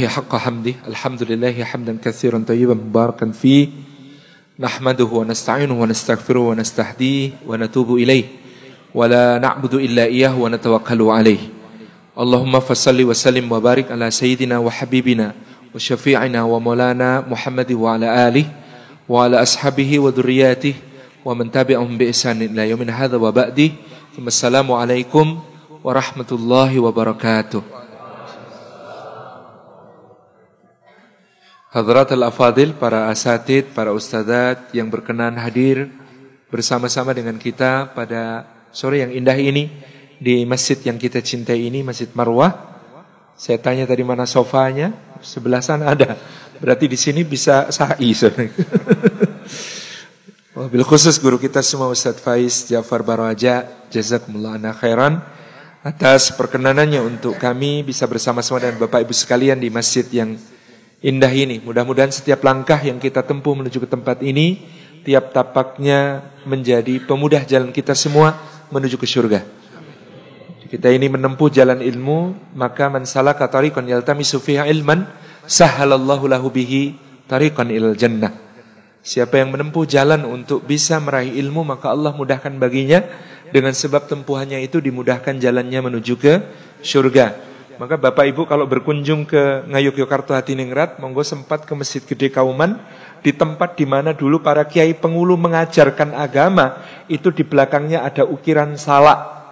حق حمده الحمد لله حمدا كثيرا طيبا مباركا فيه نحمده ونستعينه ونستغفره ونستهديه ونتوب إليه ولا نعبد إلا إياه ونتوكل عليه اللهم فصل وسلم وبارك على سيدنا وحبيبنا وشفيعنا ومولانا محمد وعلى آله وعلى أصحابه وذرياته ومن تبعهم بإحسان إلى يوم هذا وبعده ثم السلام عليكم ورحمة الله وبركاته. Hadratul Afadil, para asatid, para ustadzat yang berkenan hadir bersama-sama dengan kita pada sore yang indah ini di masjid yang kita cintai ini, Masjid Marwah. Saya tanya tadi mana sofanya, sebelah sana ada. Berarti di sini bisa sa'i. Wabil khusus guru kita semua Ustadz Faiz Ja'far Baraja, jazakumullah ana khairan atas perkenanannya untuk kami bisa bersama-sama dengan Bapak Ibu sekalian di masjid yang indah ini. Mudah-mudahan setiap langkah yang kita tempuh menuju ke tempat ini, tiap tapaknya menjadi pemudah jalan kita semua menuju ke surga. Kita ini menempuh jalan ilmu, maka man salaka tariqan yaltamisu fihi ilman, sahhalallahu lahu bihi tariqan ilal jannah. Siapa yang menempuh jalan untuk bisa meraih ilmu, maka Allah mudahkan baginya. Dengan sebab tempuhannya itu dimudahkan jalannya menuju ke surga. Maka Bapak Ibu kalau berkunjung ke Ngayogyakarta Hadiningrat, monggo sempat ke Masjid Gede Kauman, di tempat di mana dulu para kiai pengulu mengajarkan agama, itu di belakangnya ada ukiran salak.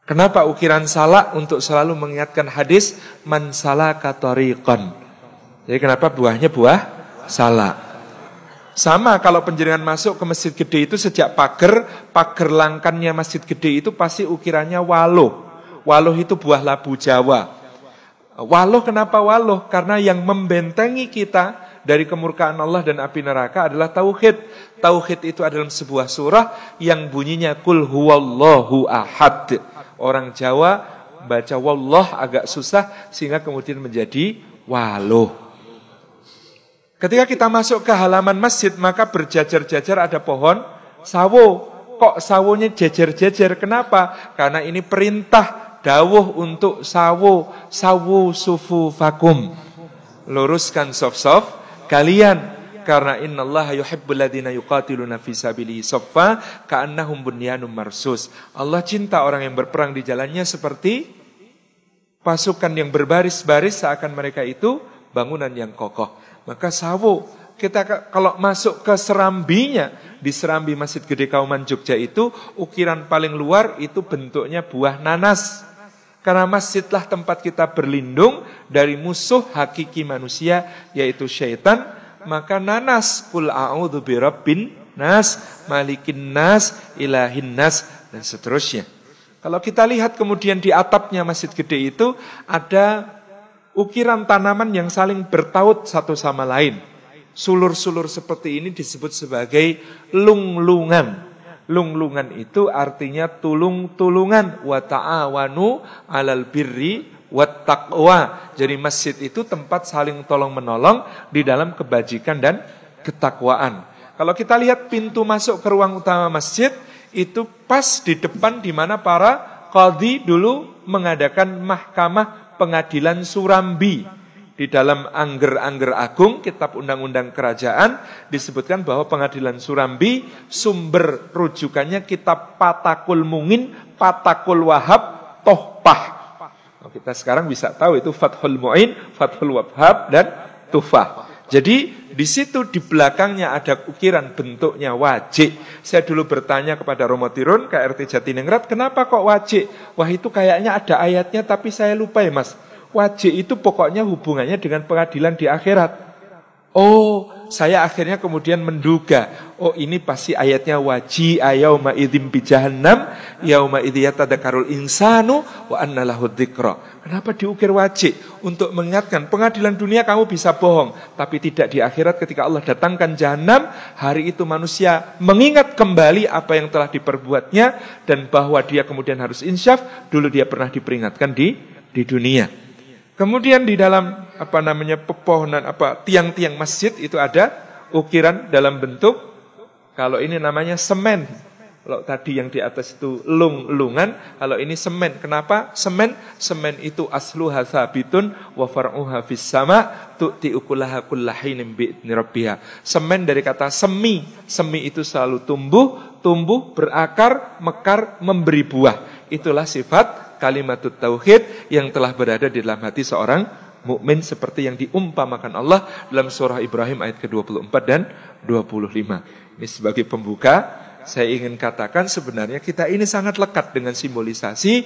Kenapa ukiran salak? Untuk selalu mengingatkan hadis man salaka tariqan. Jadi kenapa buahnya buah salak? Sama kalau penjenengan masuk ke Masjid Gede itu sejak pagar langkannya Masjid Gede itu pasti ukirannya waluh. Waluh itu buah labu Jawa. Waluh kenapa waluh? Karena yang membentengi kita dari kemurkaan Allah dan api neraka adalah tauhid. Tauhid itu adalah sebuah surah yang bunyinya Qul huwallahu ahad. Orang Jawa baca wallah agak susah sehingga kemudian menjadi waluh. Ketika kita masuk ke halaman masjid, maka berjajar-jajar ada pohon sawo. Kok sawonya jejer-jejer? Kenapa? Karena ini perintah dawuh untuk sawu sufu fakum. Luruskan saf-saf kalian. Karena innallaha yuhibbul ladzina yuqatiluna fi sabilihi saffa ka'annahum bunyanun marsus. Allah cinta orang yang berperang di jalannya seperti pasukan yang berbaris-baris seakan mereka itu bangunan yang kokoh. Maka sawu, kita kalau masuk ke serambinya, di serambi Masjid Gede Kauman Jogja itu, ukiran paling luar itu bentuknya buah nanas. Karena masjidlah tempat kita berlindung dari musuh hakiki manusia, yaitu syaitan. Maka nanas, Qul a'udzu birabbin nas, malikin nas, ilahin nas, dan seterusnya. Kalau kita lihat kemudian di atapnya Masjid Gede itu ada ukiran tanaman yang saling bertaut satu sama lain. Sulur-sulur seperti ini disebut sebagai lunglungan. Lunglungan itu artinya tulung-tulungan. Wa ta'awanu 'alal birri wat taqwa. Jadi masjid itu tempat saling tolong-menolong di dalam kebajikan dan ketakwaan. Kalau kita lihat pintu masuk ke ruang utama masjid, itu pas di depan di mana para qadhi dulu mengadakan mahkamah pengadilan Surambi. Di dalam Angger-Angger Agung, kitab undang-undang kerajaan, disebutkan bahwa pengadilan Surambi sumber rujukannya kitab Patakul Mungin, Patakul Wahab, Tohpah. Nah, kita sekarang bisa tahu itu Fathul Mu'in, Fathul Wahab, dan Tufah. Jadi di situ di belakangnya ada ukiran bentuknya wajik. Saya dulu bertanya kepada Romo Tirun, KRT Jatiningrat, kenapa kok wajik? Wah itu kayaknya ada ayatnya tapi saya lupa ya mas. Wajik itu pokoknya hubungannya dengan pengadilan di akhirat. Oh, saya akhirnya kemudian menduga, oh ini pasti ayatnya waji'a yauma idzim bi jahannam yauma idzi yatadakkarul insanu wa anna lahu dzikra. Kenapa diukir wajik? Untuk mengingatkan pengadilan dunia kamu bisa bohong, tapi tidak di akhirat ketika Allah datangkan jahanam, hari itu manusia mengingat kembali apa yang telah diperbuatnya dan bahwa dia kemudian harus insyaf, dulu dia pernah diperingatkan di dunia. Kemudian di dalam pepohonan tiang-tiang masjid itu ada ukiran dalam bentuk, kalau ini namanya semen. Kalau tadi yang di atas itu lung-lungan, kalau ini semen. Kenapa semen? Semen itu asluha tsabitun wa far'uha fis sama tu'ti ukulaha kullahinin bi'idni rabbiha. Semen dari kata semi. Semi itu selalu tumbuh, berakar, mekar, memberi buah. Itulah sifat kalimatut tauhid yang telah berada di dalam hati seorang mukmin seperti yang diumpamakan Allah dalam surah Ibrahim ayat ke-24 dan 25. Ini sebagai pembuka. Saya ingin katakan sebenarnya kita ini sangat lekat dengan simbolisasi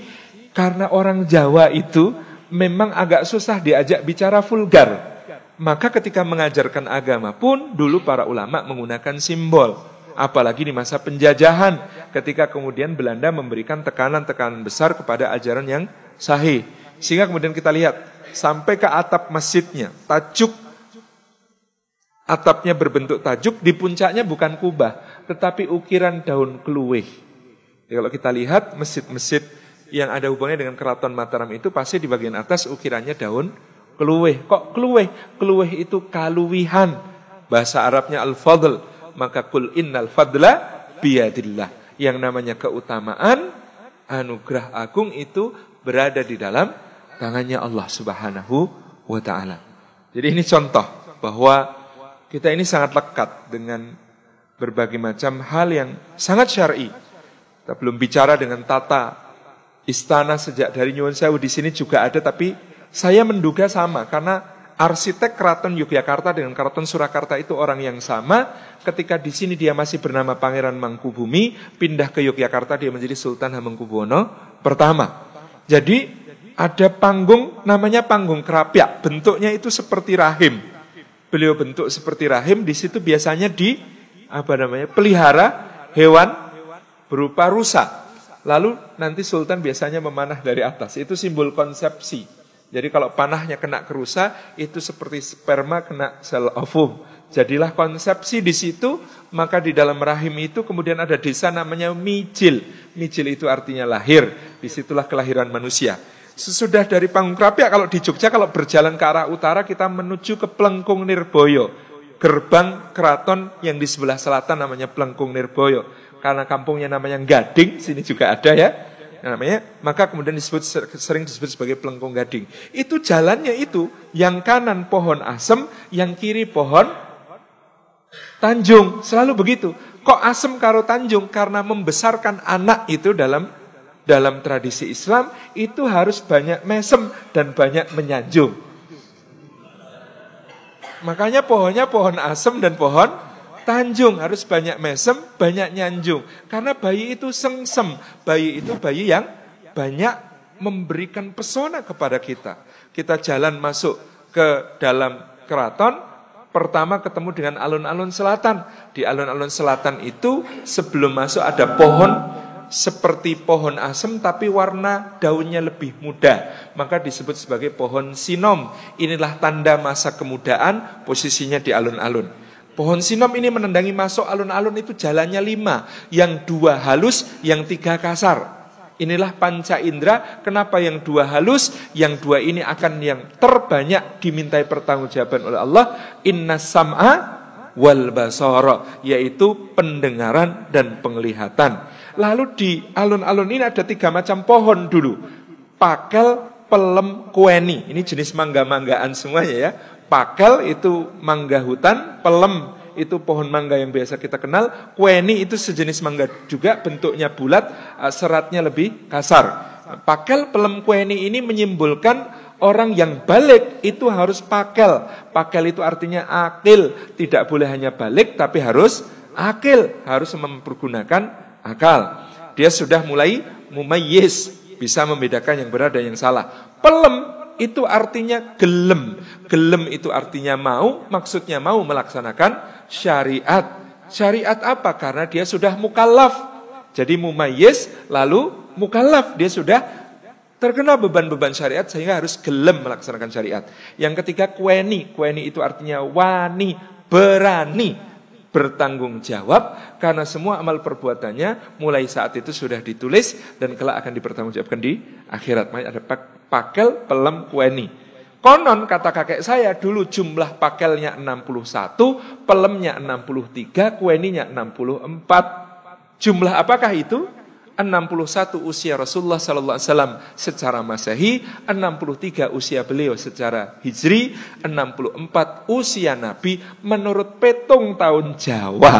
karena orang Jawa itu memang agak susah diajak bicara vulgar. Maka ketika mengajarkan agama pun dulu para ulama menggunakan simbol. Apalagi di masa penjajahan ketika kemudian Belanda memberikan tekanan-tekanan besar kepada ajaran yang sahih. Sehingga kemudian kita lihat sampai ke atap masjidnya, tajuk atapnya berbentuk tajuk, di puncaknya bukan kubah, tetapi ukiran daun keluih. Ya, kalau kita lihat masjid-masjid yang ada hubungannya dengan Keraton Mataram itu pasti di bagian atas ukirannya daun keluih. Kok keluih? Keluih itu kaluwihan. Bahasa Arabnya al-fadl. Maka kul innal fadla biyadillah. Yang namanya keutamaan, anugerah agung itu berada di dalam tangannya Allah Subhanahu wa ta'ala. Jadi ini contoh bahwa kita ini sangat lekat dengan berbagai macam hal yang sangat syar'i. Kita belum bicara dengan tata istana sejak dari Nyuwun Sewu di sini juga ada, tapi saya menduga sama karena arsitek Keraton Yogyakarta dengan Keraton Surakarta itu orang yang sama. Ketika di sini dia masih bernama Pangeran Mangkubumi, pindah ke Yogyakarta dia menjadi Sultan Hamengkubuwono pertama. Jadi ada panggung namanya panggung Krapyak, bentuknya itu seperti rahim. Beliau bentuk seperti rahim, di situ biasanya pelihara hewan berupa rusa. Lalu nanti Sultan biasanya memanah dari atas. Itu simbol konsepsi. Jadi kalau panahnya kena ke rusa, itu seperti sperma kena sel ovum. Jadilah konsepsi di situ, maka di dalam rahim itu kemudian ada desa namanya Mijil. Mijil itu artinya lahir. Disitulah kelahiran manusia. Sesudah dari panggung Krapyak, kalau di Jogja, kalau berjalan ke arah utara, kita menuju ke Plengkung Nirboyo. Gerbang keraton yang di sebelah selatan namanya Plengkung Nirboyo. Karena kampungnya namanya Gading, sini juga ada ya. Namanya, maka kemudian sering disebut sebagai Plengkung Gading. Itu jalannya itu, yang kanan pohon asem, yang kiri pohon tanjung. Selalu begitu. Kok asem karo tanjung? Karena membesarkan anak itu dalam tradisi Islam itu harus banyak mesem dan banyak menyanjung. Makanya pohonnya pohon asem dan pohon tanjung, harus banyak mesem, banyak nyanjung. Karena bayi itu sengsem, bayi itu bayi yang banyak memberikan pesona kepada kita. Kita jalan masuk ke dalam keraton, pertama ketemu dengan alun-alun selatan. Di alun-alun selatan itu sebelum masuk ada pohon seperti pohon asem tapi warna daunnya lebih muda, maka disebut sebagai pohon sinom. Inilah tanda masa kemudaan, posisinya di alun-alun. Pohon sinom ini menendangi masuk alun-alun itu jalannya 5, yang 2 halus, yang 3 kasar. Inilah panca indera. Kenapa yang 2 halus, yang 2 ini akan yang terbanyak dimintai pertanggungjawaban oleh Allah. Inna sam'a wal basara, yaitu pendengaran dan penglihatan. Lalu di alun-alun ini ada 3 macam pohon dulu. Pakel, pelem, kueni. Ini jenis mangga-manggaan semuanya ya. Pakel itu mangga hutan, pelem itu pohon mangga yang biasa kita kenal, kueni itu sejenis mangga juga, bentuknya bulat, seratnya lebih kasar. Pakel, pelem, kueni ini menyimbolkan orang yang balik itu harus pakel. Pakel itu artinya akil, tidak boleh hanya balik tapi harus akil, harus mempergunakan akal. Dia sudah mulai mumayyiz, bisa membedakan yang benar dan yang salah. Pelem itu artinya gelem. Gelem itu artinya mau, maksudnya mau melaksanakan syariat. Syariat apa? Karena dia sudah mukallaf. Jadi mumayyiz lalu mukallaf, dia sudah terkena beban-beban syariat sehingga harus gelem melaksanakan syariat. Yang ketiga kueni. Kueni itu artinya wani, berani, bertanggung jawab karena semua amal perbuatannya mulai saat itu sudah ditulis dan kelak akan dipertanggungjawabkan di akhirat. Makanya ada pakel, pelem, kueni. Konon kata kakek saya dulu jumlah pakelnya 61, pelemnya 63, kueninya 64. Jumlah apakah itu? 61 usia Rasulullah sallallahu alaihi wasallam secara Masehi, 63 usia beliau secara Hijri, 64 usia Nabi menurut petung tahun Jawa.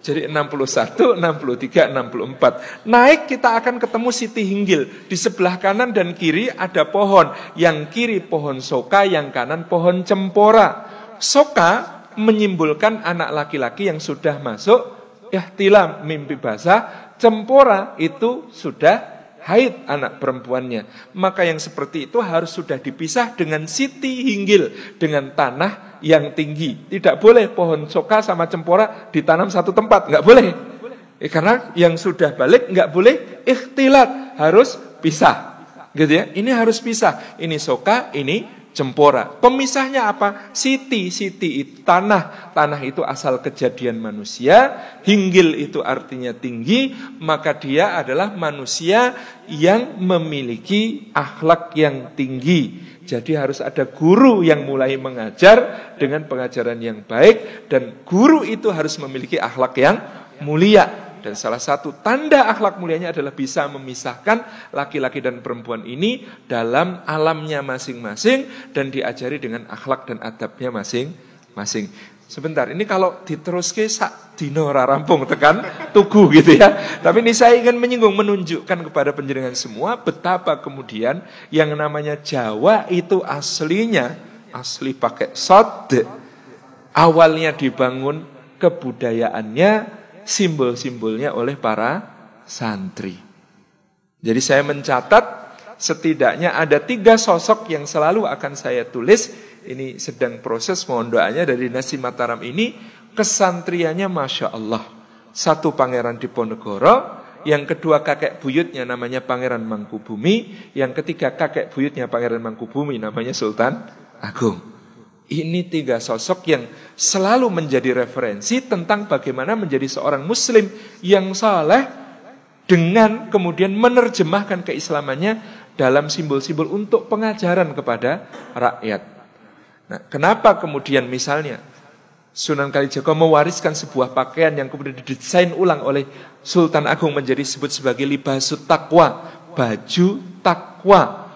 Jadi 61, 63, 64. Naik kita akan ketemu Siti Hinggil. Di sebelah kanan dan kiri ada pohon. Yang kiri pohon soka, yang kanan pohon cempora. Soka menyimbolkan anak laki-laki yang sudah masuk ihtilam, mimpi basah. Cempora itu sudah haid anak perempuannya. Maka yang seperti itu harus sudah dipisah dengan Siti Hinggil, dengan tanah yang tinggi. Tidak boleh pohon soka sama cempora ditanam satu tempat, nggak boleh. Karena yang sudah balik nggak boleh ikhtilat, harus pisah. Gitu ya. Ini harus pisah. Ini soka, ini cempora. Pemisahnya apa? Siti itu tanah. Tanah itu asal kejadian manusia. Hinggil itu artinya tinggi. Maka dia adalah manusia yang memiliki akhlak yang tinggi. Jadi harus ada guru yang mulai mengajar dengan pengajaran yang baik. Dan guru itu harus memiliki akhlak yang mulia. Dan salah satu tanda akhlak mulianya adalah bisa memisahkan laki-laki dan perempuan ini dalam alamnya masing-masing dan diajari dengan akhlak dan adabnya masing-masing. Sebentar, ini kalau diteruske sak dino ora rampung tekan tugu gitu ya. Tapi ini saya ingin menunjukkan kepada panjenengan semua betapa kemudian yang namanya Jawa itu asli pakai sod. Awalnya dibangun kebudayaannya, simbol-simbolnya oleh para santri. Jadi saya mencatat setidaknya ada 3 sosok yang selalu akan saya tulis. Ini sedang proses, mohon doanya dari Nasi Mataram ini. Kesantriannya Masya Allah. 1 Pangeran Diponegoro, yang kedua kakek buyutnya namanya Pangeran Mangkubumi, yang ketiga kakek buyutnya Pangeran Mangkubumi namanya Sultan Agung. Ini 3 sosok yang selalu menjadi referensi tentang bagaimana menjadi seorang muslim yang saleh dengan kemudian menerjemahkan keislamannya dalam simbol-simbol untuk pengajaran kepada rakyat. Nah, kenapa kemudian misalnya Sunan Kalijaga mewariskan sebuah pakaian yang kemudian didesain ulang oleh Sultan Agung menjadi disebut sebagai libasut taqwa, baju takwa.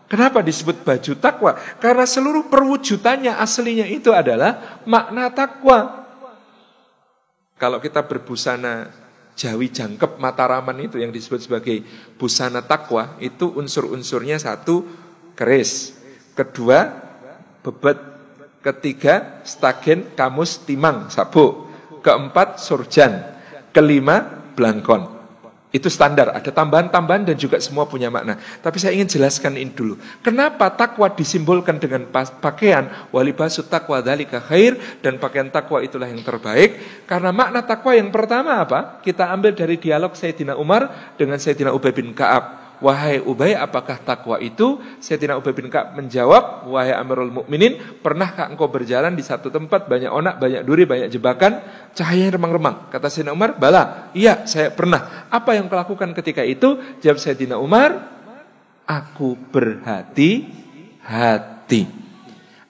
Kenapa disebut baju takwa? Karena seluruh perwujudannya aslinya itu adalah makna takwa. Kalau kita berbusana Jawi Jangkep Mataraman itu yang disebut sebagai busana takwa, itu unsur-unsurnya 1 keris, 2 bebet, 3 stagen kamus timang sabuk, 4 surjan, 5 blangkon. Itu standar, ada tambahan-tambahan dan juga semua punya makna. Tapi saya ingin jelaskan ini dulu. Kenapa takwa disimbolkan dengan pakaian walibasut taqwa dzalika khair, dan pakaian takwa itulah yang terbaik? Karena makna takwa yang pertama apa? Kita ambil dari dialog Sayyidina Umar dengan Sayyidina Ubay bin Ka'ab. Wahai Ubay, apakah takwa itu? Sayyidina Ubay bin Ka'ab menjawab, wahai Amirul Mukminin, pernahkah engkau berjalan di satu tempat banyak onak, banyak duri, banyak jebakan, cahayanya remang-remang? Kata Sayyidina Umar, bala, iya saya pernah. Apa yang kau lakukan ketika itu? Jawab Sayyidina Umar, aku berhati-hati.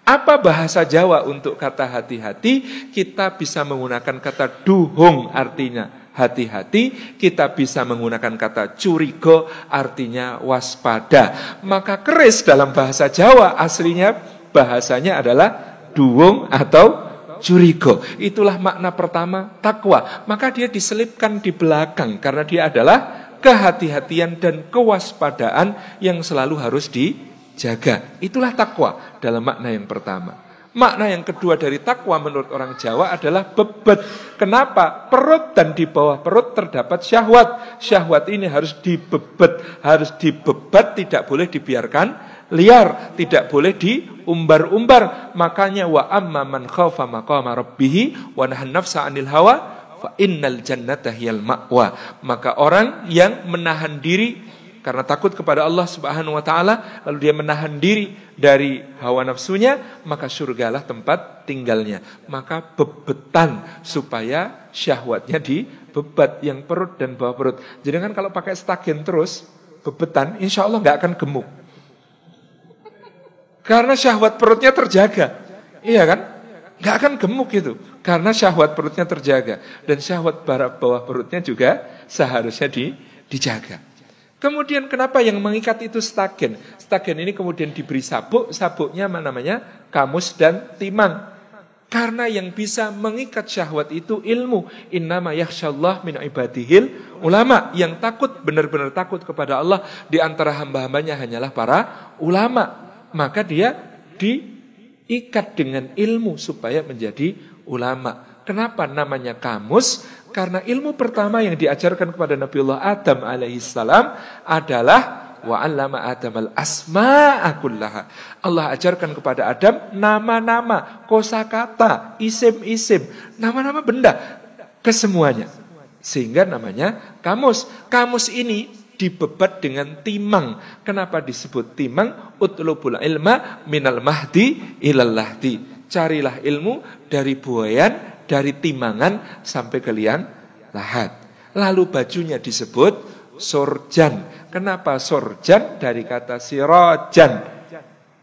Apa bahasa Jawa untuk kata hati-hati? Kita bisa menggunakan kata duhung, artinya hati-hati. Kita bisa menggunakan kata curiga, artinya waspada. Maka keris dalam bahasa Jawa aslinya bahasanya adalah duwung atau curiga. Itulah makna pertama takwa. Maka dia diselipkan di belakang karena dia adalah kehati-hatian dan kewaspadaan yang selalu harus dijaga. Itulah takwa dalam makna yang pertama. Makna yang kedua dari takwa menurut orang Jawa adalah bebet. Kenapa? Perut dan di bawah perut terdapat syahwat. Syahwat ini harus dibebet, harus dibebat, tidak boleh dibiarkan liar, tidak boleh diumbar-umbar. Makanya wa amma man khaufa maqama rabbih wa nahan nafsa 'anil hawa fa innal jannata hiyal ma'wa. Maka orang yang menahan diri karena takut kepada Allah Subhanahu wa taala, lalu dia menahan diri dari hawa nafsunya, maka surgalah tempat tinggalnya. Maka bebetan supaya syahwatnya dibebat yang perut dan bawah perut. Jadi kan kalau pakai stagen terus bebetan, insya Allah nggak akan gemuk. Karena syahwat perutnya terjaga. Iya kan? Nggak akan gemuk itu, karena syahwat perutnya terjaga. Dan syahwat bawah perutnya juga seharusnya dijaga. Kemudian kenapa yang mengikat itu stagen? Stagen ini kemudian diberi sabuk, sabuknya namanya kamus dan timang. Karena yang bisa mengikat syahwat itu ilmu. Innama yakhsyallah min ibadihil ulama. Yang takut, benar-benar takut kepada Allah di antara hamba-hambanya hanyalah para ulama. Maka dia diikat dengan ilmu supaya menjadi ulama. Kenapa namanya kamus? Karena ilmu pertama yang diajarkan kepada Nabiullah Adam alaihissalam adalah wa'allama Adam al-asma'a kullaha. Allah ajarkan kepada Adam nama-nama, kosakata, isim-isim, nama-nama benda kesemuanya. Sehingga namanya kamus. Kamus ini dibebat dengan timang. Kenapa disebut timang? Utlubul ilma minal mahdi ilal lahdi. Carilah ilmu dari buayan, dari timangan sampai ke liang lahat. Lalu bajunya disebut sorjan. Kenapa sorjan? Dari kata sirojan.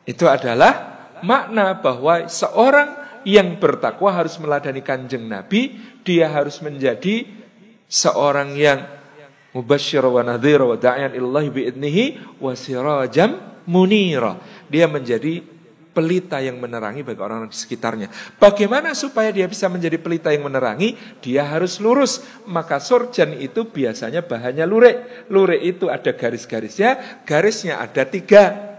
Itu adalah makna bahwa seorang yang bertakwa harus meladani kanjeng Nabi. Dia harus menjadi seorang yang mubasysyir wa nadhir wa da'iyan ilallahi bi'idnihi wa sirajam munira. Dia menjadi pelita yang menerangi bagi orang-orang di sekitarnya. Bagaimana supaya dia bisa menjadi pelita yang menerangi? Dia harus lurus. Maka sorjan itu biasanya bahannya lurik. Lurik itu ada garis-garisnya. Garisnya ada 3.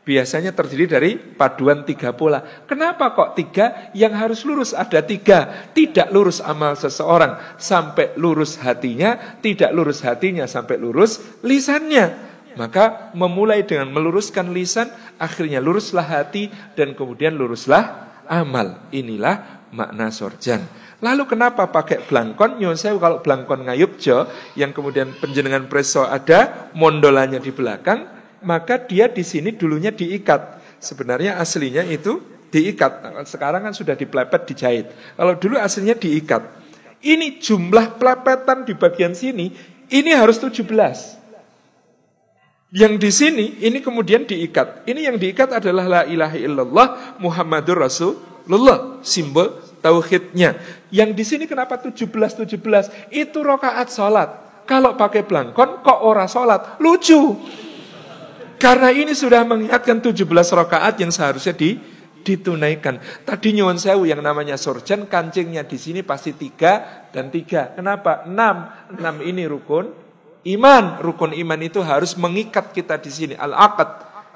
Biasanya terdiri dari paduan 3 pola. Kenapa kok 3? Yang harus lurus ada 3. Tidak lurus amal seseorang sampai lurus hatinya. Tidak lurus hatinya sampai lurus lisannya. Maka memulai dengan meluruskan lisan, akhirnya luruslah hati, dan kemudian luruslah amal. Inilah makna sorjan. Lalu kenapa pakai blangkon? Nyuwun sewu, kalau blangkon ngayubjo, yang kemudian penjenengan preso ada, mondolannya di belakang, maka dia di sini dulunya diikat. Sebenarnya aslinya itu diikat. Sekarang kan sudah diplepet, dijahit. Kalau dulu aslinya diikat. Ini jumlah pelepetan di bagian sini, ini harus 17. Yang di sini, ini kemudian diikat. Ini yang diikat adalah la ilaha illallah Muhammadur Rasulullah, simbol tauhidnya. Yang di sini kenapa 17? Itu rakaat salat. Kalau pakai blangkon kok ora salat? Lucu. Karena ini sudah mengingatkan 17 rakaat yang seharusnya ditunaikan. Tadi nyuwun sewu yang namanya sorjan, kancingnya di sini pasti 3 dan 3. Kenapa? 6 ini rukun iman. Rukun iman itu harus mengikat kita di sini. Al-aqd,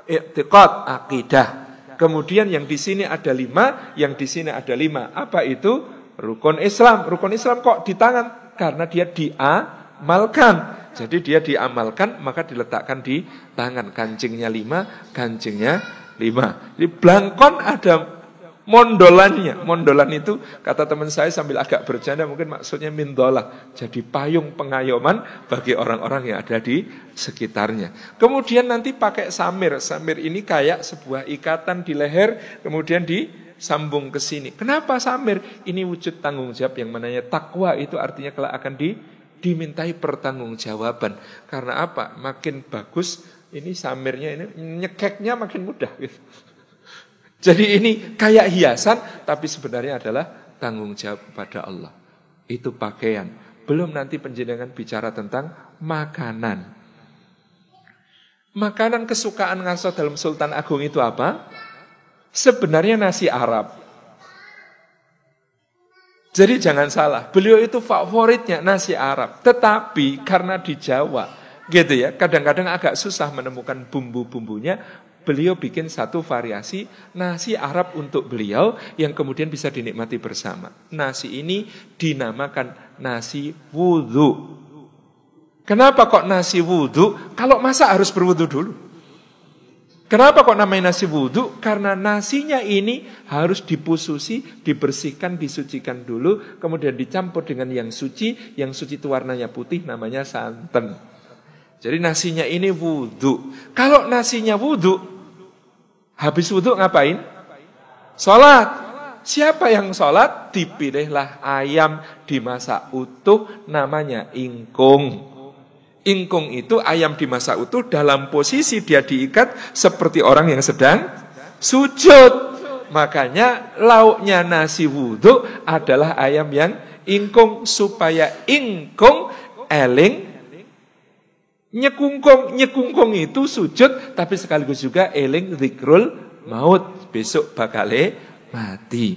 i'tiqad, akidah. Kemudian yang di sini ada 5, yang di sini ada 5. Apa itu? Rukun Islam. Rukun Islam kok di tangan? Karena dia diamalkan. Jadi dia diamalkan, maka diletakkan di tangan. Kancingnya 5, kancingnya 5. Di blangkon ada mondolannya. Mondolan itu kata teman saya sambil agak bercanda, mungkin maksudnya mindolah. Jadi payung pengayoman bagi orang-orang yang ada di sekitarnya. Kemudian nanti pakai samir. Samir ini kayak sebuah ikatan di leher, kemudian disambung ke sini. Kenapa samir? Ini wujud tanggung jawab yang mananya takwa itu artinya kelak akan dimintai pertanggungjawaban. Karena apa? Makin bagus ini samirnya, ini nyekeknya makin mudah gitu. Jadi ini kayak hiasan, tapi sebenarnya adalah tanggung jawab kepada Allah. Itu pakaian. Belum nanti penjenengan bicara tentang makanan. Makanan kesukaan ngaso dalam Sultan Agung itu apa? Sebenarnya nasi Arab. Jadi jangan salah, beliau itu favoritnya nasi Arab. Tetapi karena di Jawa, gitu ya, kadang-kadang agak susah menemukan bumbu-bumbunya. Beliau bikin satu variasi nasi Arab untuk beliau yang kemudian bisa dinikmati bersama. Nasi ini dinamakan nasi wudhu. Kenapa kok nasi wudhu? Kalau masak harus berwudhu dulu. Kenapa kok namanya nasi wudhu? Karena nasinya ini harus dipususi, dibersihkan, disucikan dulu, kemudian dicampur dengan yang suci itu warnanya putih, namanya santan. Jadi nasinya ini wudhu. Kalau nasinya wudhu, habis wudhu ngapain? Sholat. Siapa yang sholat? Dipilihlah ayam dimasak utuh, namanya ingkung. Ingkung itu ayam dimasak utuh dalam posisi dia diikat seperti orang yang sedang sujud. Makanya lauknya nasi wudhu adalah ayam yang ingkung, supaya ingkung eling nyekungkung itu sujud, tapi sekaligus juga eling zikrul maut, besok bakale mati.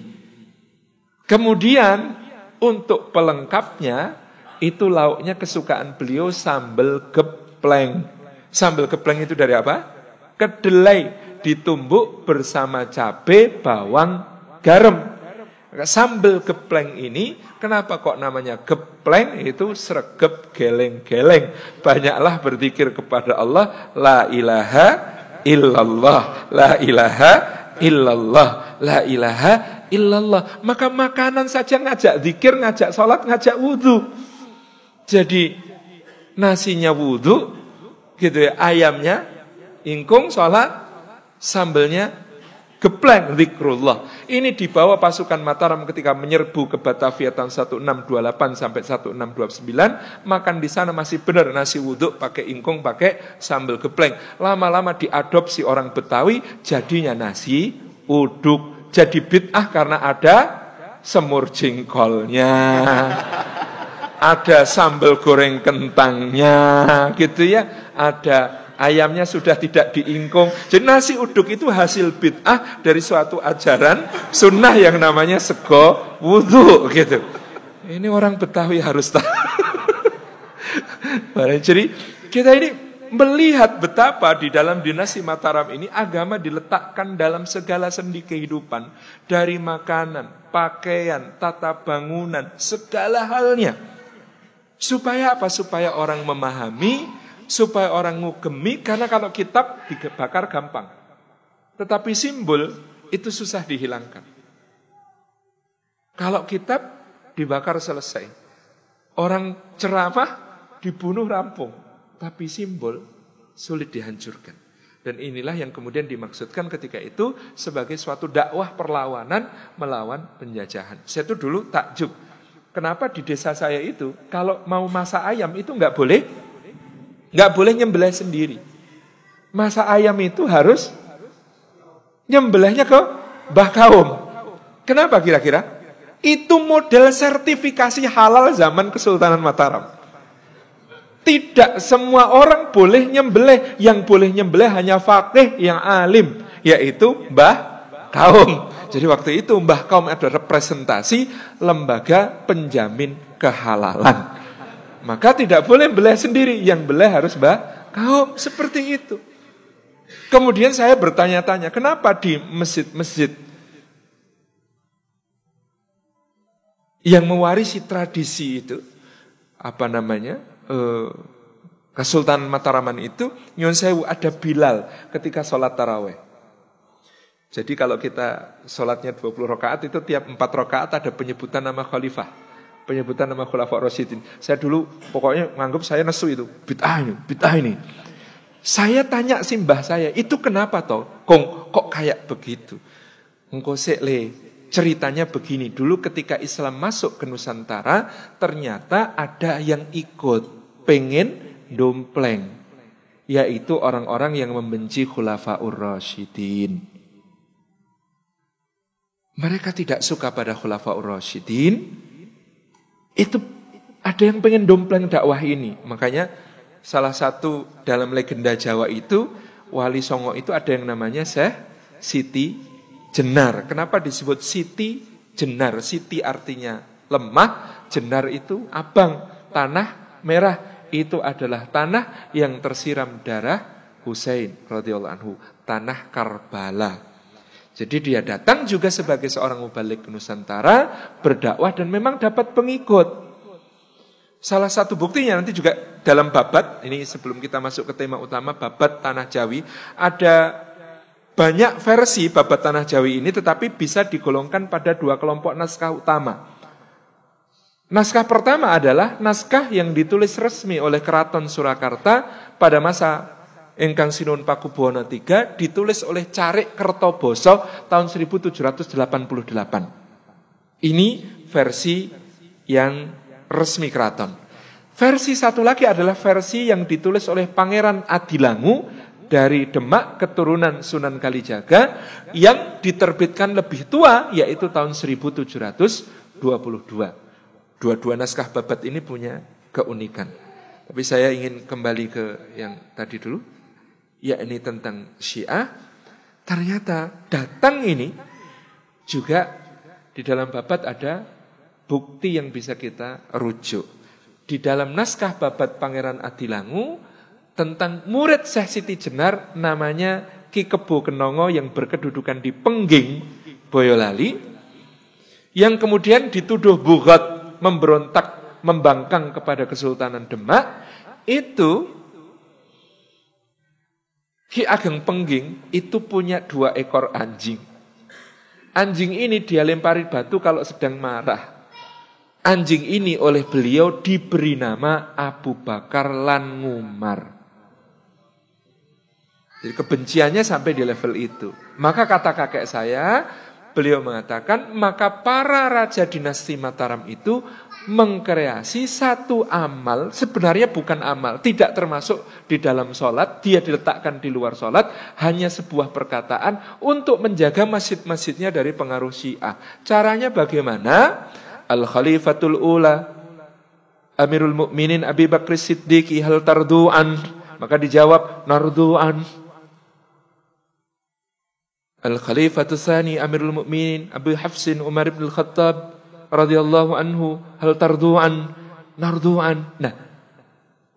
Kemudian untuk pelengkapnya itu lauknya kesukaan beliau sambal gepleng. Sambal gepleng itu dari apa? Kedelai ditumbuk bersama cabai, bawang, garam. Sambal gepleng ini kenapa kok namanya gepleng? Itu sregep geleng-geleng. Banyaklah berzikir kepada Allah, la ilaha illallah, la ilaha illallah, la ilaha illallah. Maka makanan saja ngajak zikir, ngajak sholat, ngajak wudhu. Jadi nasinya wudhu, gitu ya, ayamnya ingkung sholat, sambelnya gepleng zikrullah. Ini dibawa pasukan Mataram ketika menyerbu ke Batavia tahun 1628 sampai 1629. Makan di sana masih benar nasi wudhu pakai ingkung, pakai sambal gepleng. Lama-lama diadopsi orang Betawi, jadinya nasi uduk. Jadi bid'ah karena ada semur jengkolnya, ada sambal goreng kentangnya, gitu ya, ada ayamnya sudah tidak diingkung. Jadi nasi uduk itu hasil bid'ah dari suatu ajaran sunnah yang namanya sego wudhu, gitu. Ini orang Betawi harus tahu. Jadi kita ini melihat betapa di dalam dinasti Mataram ini agama diletakkan dalam segala sendi kehidupan, dari makanan, pakaian, tata bangunan, segala halnya. Supaya apa? Supaya orang memahami, supaya orang ngugemi, karena kalau kitab dibakar gampang. Tetapi simbol itu susah dihilangkan. Kalau kitab dibakar selesai. Orang ceramah dibunuh rampung. Tapi simbol sulit dihancurkan. Dan inilah yang kemudian dimaksudkan ketika itu sebagai suatu dakwah perlawanan melawan penjajahan. Saya itu dulu takjub. Kenapa di desa saya itu kalau mau masak ayam itu nggak boleh nyembelih sendiri. Masak ayam itu harus nyembelihnya ke Mbah Kaum. Kenapa kira-kira? Itu model sertifikasi halal zaman Kesultanan Mataram. Tidak semua orang boleh nyembelih. Yang boleh nyembelih hanya faqih yang alim, yaitu Mbah Kaum. Jadi waktu itu Mbah Kaum ada representasi lembaga penjamin kehalalan. Maka tidak boleh beleh sendiri, yang beleh harus Mbah Kaum, seperti itu. Kemudian saya bertanya-tanya, kenapa di masjid-masjid yang mewarisi tradisi itu, Kesultanan Mataraman itu, nyun sewu ada Bilal ketika sholat taraweh. Jadi kalau kita sholatnya 20 rakaat itu tiap 4 rakaat ada penyebutan nama khalifah, penyebutan nama khulafa rasyidin. Saya dulu pokoknya nganggap saya nesu itu, bid'ah ini. Saya tanya si mbah saya, itu kenapa toh? Kok kayak begitu? Engko sekle, ceritanya begini. Dulu ketika Islam masuk ke Nusantara, ternyata ada yang ikut pengen dompleng, yaitu orang-orang yang membenci khulafaur rasyidin. Mereka tidak suka pada khulafaur rasyidin. Itu ada yang pengen dompleng dakwah ini. Makanya salah satu dalam legenda Jawa itu, Wali Songo itu ada yang namanya Syekh Siti Jenar. Kenapa disebut Siti Jenar? Siti artinya lemah, Jenar itu abang, tanah merah. Itu adalah tanah yang tersiram darah Husain radhiyallahu anhu, tanah Karbala. Jadi dia datang juga sebagai seorang mubalik ke Nusantara, berdakwah dan memang dapat pengikut. Salah satu buktinya nanti juga dalam babat, ini sebelum kita masuk ke tema utama, babat Tanah Jawi, ada banyak versi babat Tanah Jawi ini, tetapi bisa digolongkan pada 2 kelompok naskah utama. Naskah pertama adalah naskah yang ditulis resmi oleh Keraton Surakarta pada masa Engkang Sinun Pakubuwana III, ditulis oleh Carik Kertoboso tahun 1788. Ini versi yang resmi keraton. Versi satu lagi adalah versi yang ditulis oleh Pangeran Adilangu dari Demak keturunan Sunan Kalijaga yang diterbitkan lebih tua yaitu tahun 1722. Dua-dua naskah Babat ini punya keunikan. Tapi saya ingin kembali ke yang tadi dulu, yakni tentang Syiah. Ternyata datang ini juga di dalam Babat ada bukti yang bisa kita rujuk. Di dalam naskah Babat Pangeran Adilangu tentang murid Syekh Siti Jenar namanya Ki Kebo Kenongo yang berkedudukan di Pengging, Boyolali, yang kemudian dituduh bughat, memberontak, membangkang kepada Kesultanan Demak, itu Ki Ageng Pengging itu punya 2 ekor anjing. Anjing ini dia lempari batu kalau sedang marah. Anjing ini oleh beliau diberi nama Abu Bakar lan Ngumar. Jadi kebenciannya sampai di level itu. Maka kata kakek saya, beliau mengatakan, maka para raja dinasti Mataram itu mengkreasi satu amal, sebenarnya bukan amal, tidak termasuk di dalam sholat, dia diletakkan di luar sholat, hanya sebuah perkataan untuk menjaga masjid-masjidnya dari pengaruh Syiah. Caranya bagaimana? Al-Khalifatul Ula, Amirul Mukminin Abi Bakr Siddiq, hal tardu'an? Maka dijawab, nardu'an. Al-Khalifatul Tsani Amirul Mukminin Abu Hafsin Umar bin Khattab radhiyallahu anhu, hal tardu'an? Nardu'an. Nah,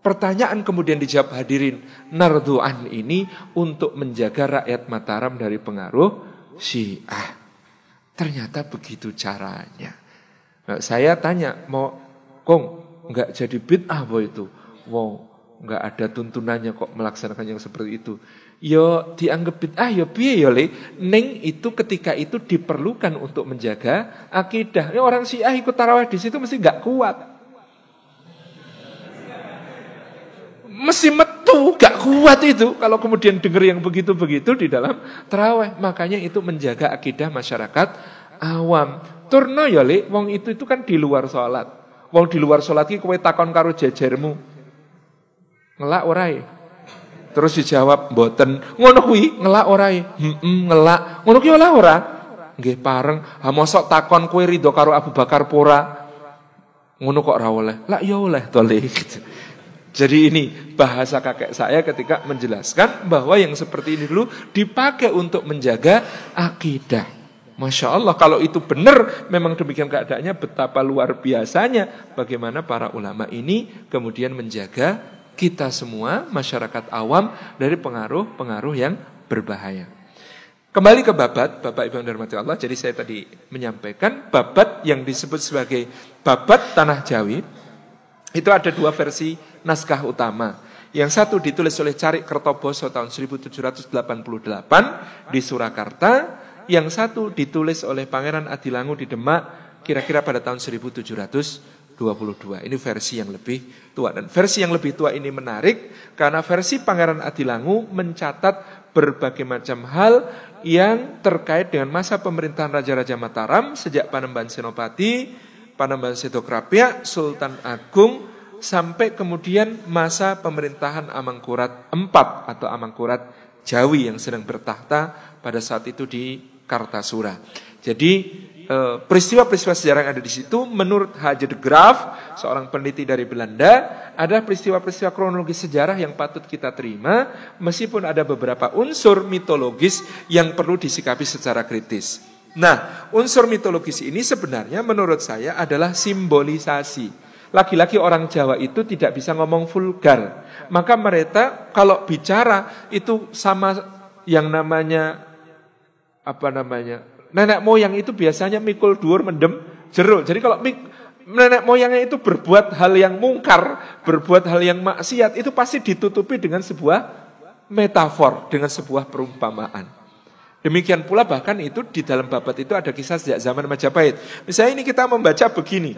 pertanyaan kemudian dijawab hadirin, nardu'an ini untuk menjaga rakyat Mataram dari pengaruh Syiah. Ternyata begitu caranya. Nah, saya tanya, mau Kong, enggak jadi bid'ah apa itu? Wow, enggak ada tuntunannya kok melaksanakan yang seperti itu. Yo dianggap bid'ah, yo piye yo le. Ning itu ketika itu diperlukan untuk menjaga akidah. Ini orang Syiah ikut tarawih di situ mesti enggak kuat. Mesti metu, enggak kuat itu kalau kemudian dengar yang begitu-begitu di dalam tarawih. Makanya itu menjaga akidah masyarakat awam. Turno ya le, wong itu kan di luar sholat. Wong di luar sholat ki kowe takon karo jejermu. Ngelak ora? Terus dijawab mboten. Ngono kuwi ngelak ora? Ngelak. Ngono ki ora? Nggih pareng. Ha mosok takon kowe rido karo Abu Bakar pora. Ngono kok ora oleh. Lah ya oleh to le. Jadi ini bahasa kakek saya ketika menjelaskan bahwa yang seperti ini dulu dipakai untuk menjaga akidah. Masya Allah, kalau itu benar, memang demikian keadaannya, betapa luar biasanya bagaimana para ulama ini kemudian menjaga kita semua, masyarakat awam, dari pengaruh-pengaruh yang berbahaya. Kembali ke Babat, Bapak Ibu yang dirahmati Allah. Jadi saya tadi menyampaikan Babat yang disebut sebagai Babat Tanah Jawi, itu ada 2 versi naskah utama. Yang satu ditulis oleh Carik Kertoboso tahun 1788 di Surakarta. Yang satu ditulis oleh Pangeran Adilangu di Demak kira-kira pada tahun 1722. Ini versi yang lebih tua. Dan versi yang lebih tua ini menarik karena versi Pangeran Adilangu mencatat berbagai macam hal yang terkait dengan masa pemerintahan Raja-Raja Mataram sejak Panembahan Senopati, Panembahan Sedokrapia, Sultan Agung, sampai kemudian masa pemerintahan Amangkurat IV atau Amangkurat Jawi yang sedang bertahta pada saat itu di Kartasura. Jadi peristiwa-peristiwa sejarah yang ada di situ menurut H.J. de Graaf, seorang peneliti dari Belanda, ada peristiwa-peristiwa kronologis sejarah yang patut kita terima meskipun ada beberapa unsur mitologis yang perlu disikapi secara kritis. Nah, unsur mitologis ini sebenarnya menurut saya adalah simbolisasi. Lagi-lagi orang Jawa itu tidak bisa ngomong vulgar. Maka mereka kalau bicara itu sama yang namanya nenek moyang itu biasanya mikul dhuwur mendem jero. Jadi kalau nenek moyangnya itu berbuat hal yang mungkar, berbuat hal yang maksiat, itu pasti ditutupi dengan sebuah metafor, dengan sebuah perumpamaan. Demikian pula bahkan itu di dalam Babat itu ada kisah sejak zaman Majapahit. Misalnya ini kita membaca begini.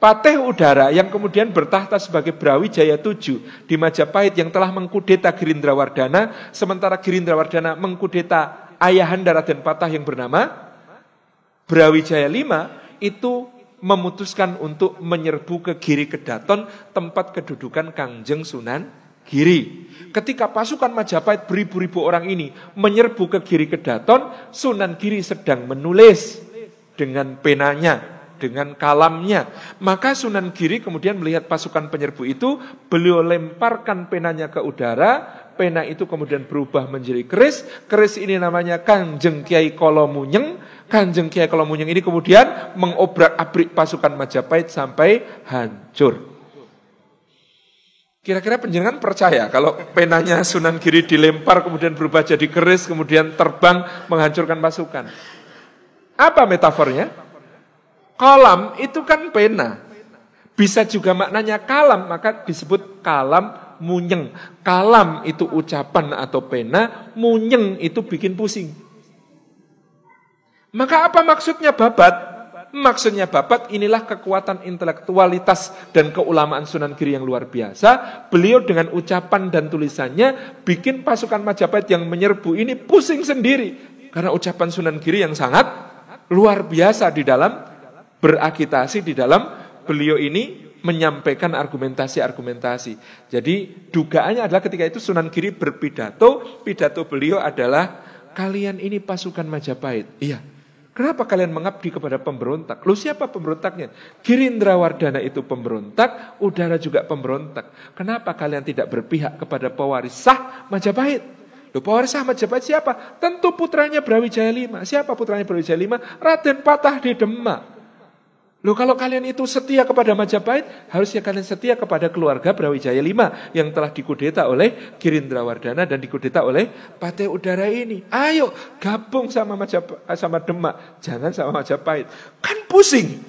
Patih Udara yang kemudian bertahta sebagai Brawijaya VII di Majapahit yang telah mengkudeta Girindrawardana, sementara Girindrawardana mengkudeta ayahanda Raden Patah yang bernama Brawijaya V, itu memutuskan untuk menyerbu ke Giri Kedaton, tempat kedudukan Kangjeng Sunan Giri. Ketika pasukan Majapahit beribu-ribu orang ini menyerbu ke Giri Kedaton, Sunan Giri sedang menulis dengan penanya, dengan kalamnya. Maka Sunan Giri kemudian melihat pasukan penyerbu itu, beliau lemparkan penanya ke udara, pena itu kemudian berubah menjadi keris. Keris ini namanya Kanjeng Kiai Kolomunyeng. Kanjeng Kiai Kolomunyeng ini kemudian mengobrak-abrik pasukan Majapahit sampai hancur. Kira-kira penjenengan percaya kalau penanya Sunan Giri dilempar kemudian berubah jadi keris, kemudian terbang menghancurkan pasukan? Apa metafornya? Kalam itu kan pena. Bisa juga maknanya kalam, maka disebut kalam munyeng. Kalam itu ucapan atau pena, munyeng itu bikin pusing. Maka apa maksudnya babat? Maksudnya babat inilah kekuatan intelektualitas dan keulamaan Sunan Giri yang luar biasa. Beliau dengan ucapan dan tulisannya bikin pasukan Majapahit yang menyerbu ini pusing sendiri. Karena ucapan Sunan Giri yang sangat luar biasa di dalam berakitasi, di dalam beliau ini menyampaikan argumentasi-argumentasi. Jadi dugaannya adalah ketika itu Sunan Giri berpidato, pidato beliau adalah, kalian ini pasukan Majapahit. Iya. Kenapa kalian mengabdi kepada pemberontak? Lu siapa pemberontaknya? Girindrawardana itu pemberontak, Udara juga pemberontak. Kenapa kalian tidak berpihak kepada pewaris sah Majapahit? Loh, pewaris sah Majapahit siapa? Tentu putranya Brawijaya V. Siapa putranya Brawijaya V? Raden Patah di Demak. Loh, kalau kalian itu setia kepada Majapahit, harusnya kalian setia kepada keluarga Brawijaya V yang telah dikudeta oleh Girindrawardana dan dikudeta oleh Patih Udara ini. Ayo gabung sama sama Demak, jangan sama Majapahit. Kan pusing.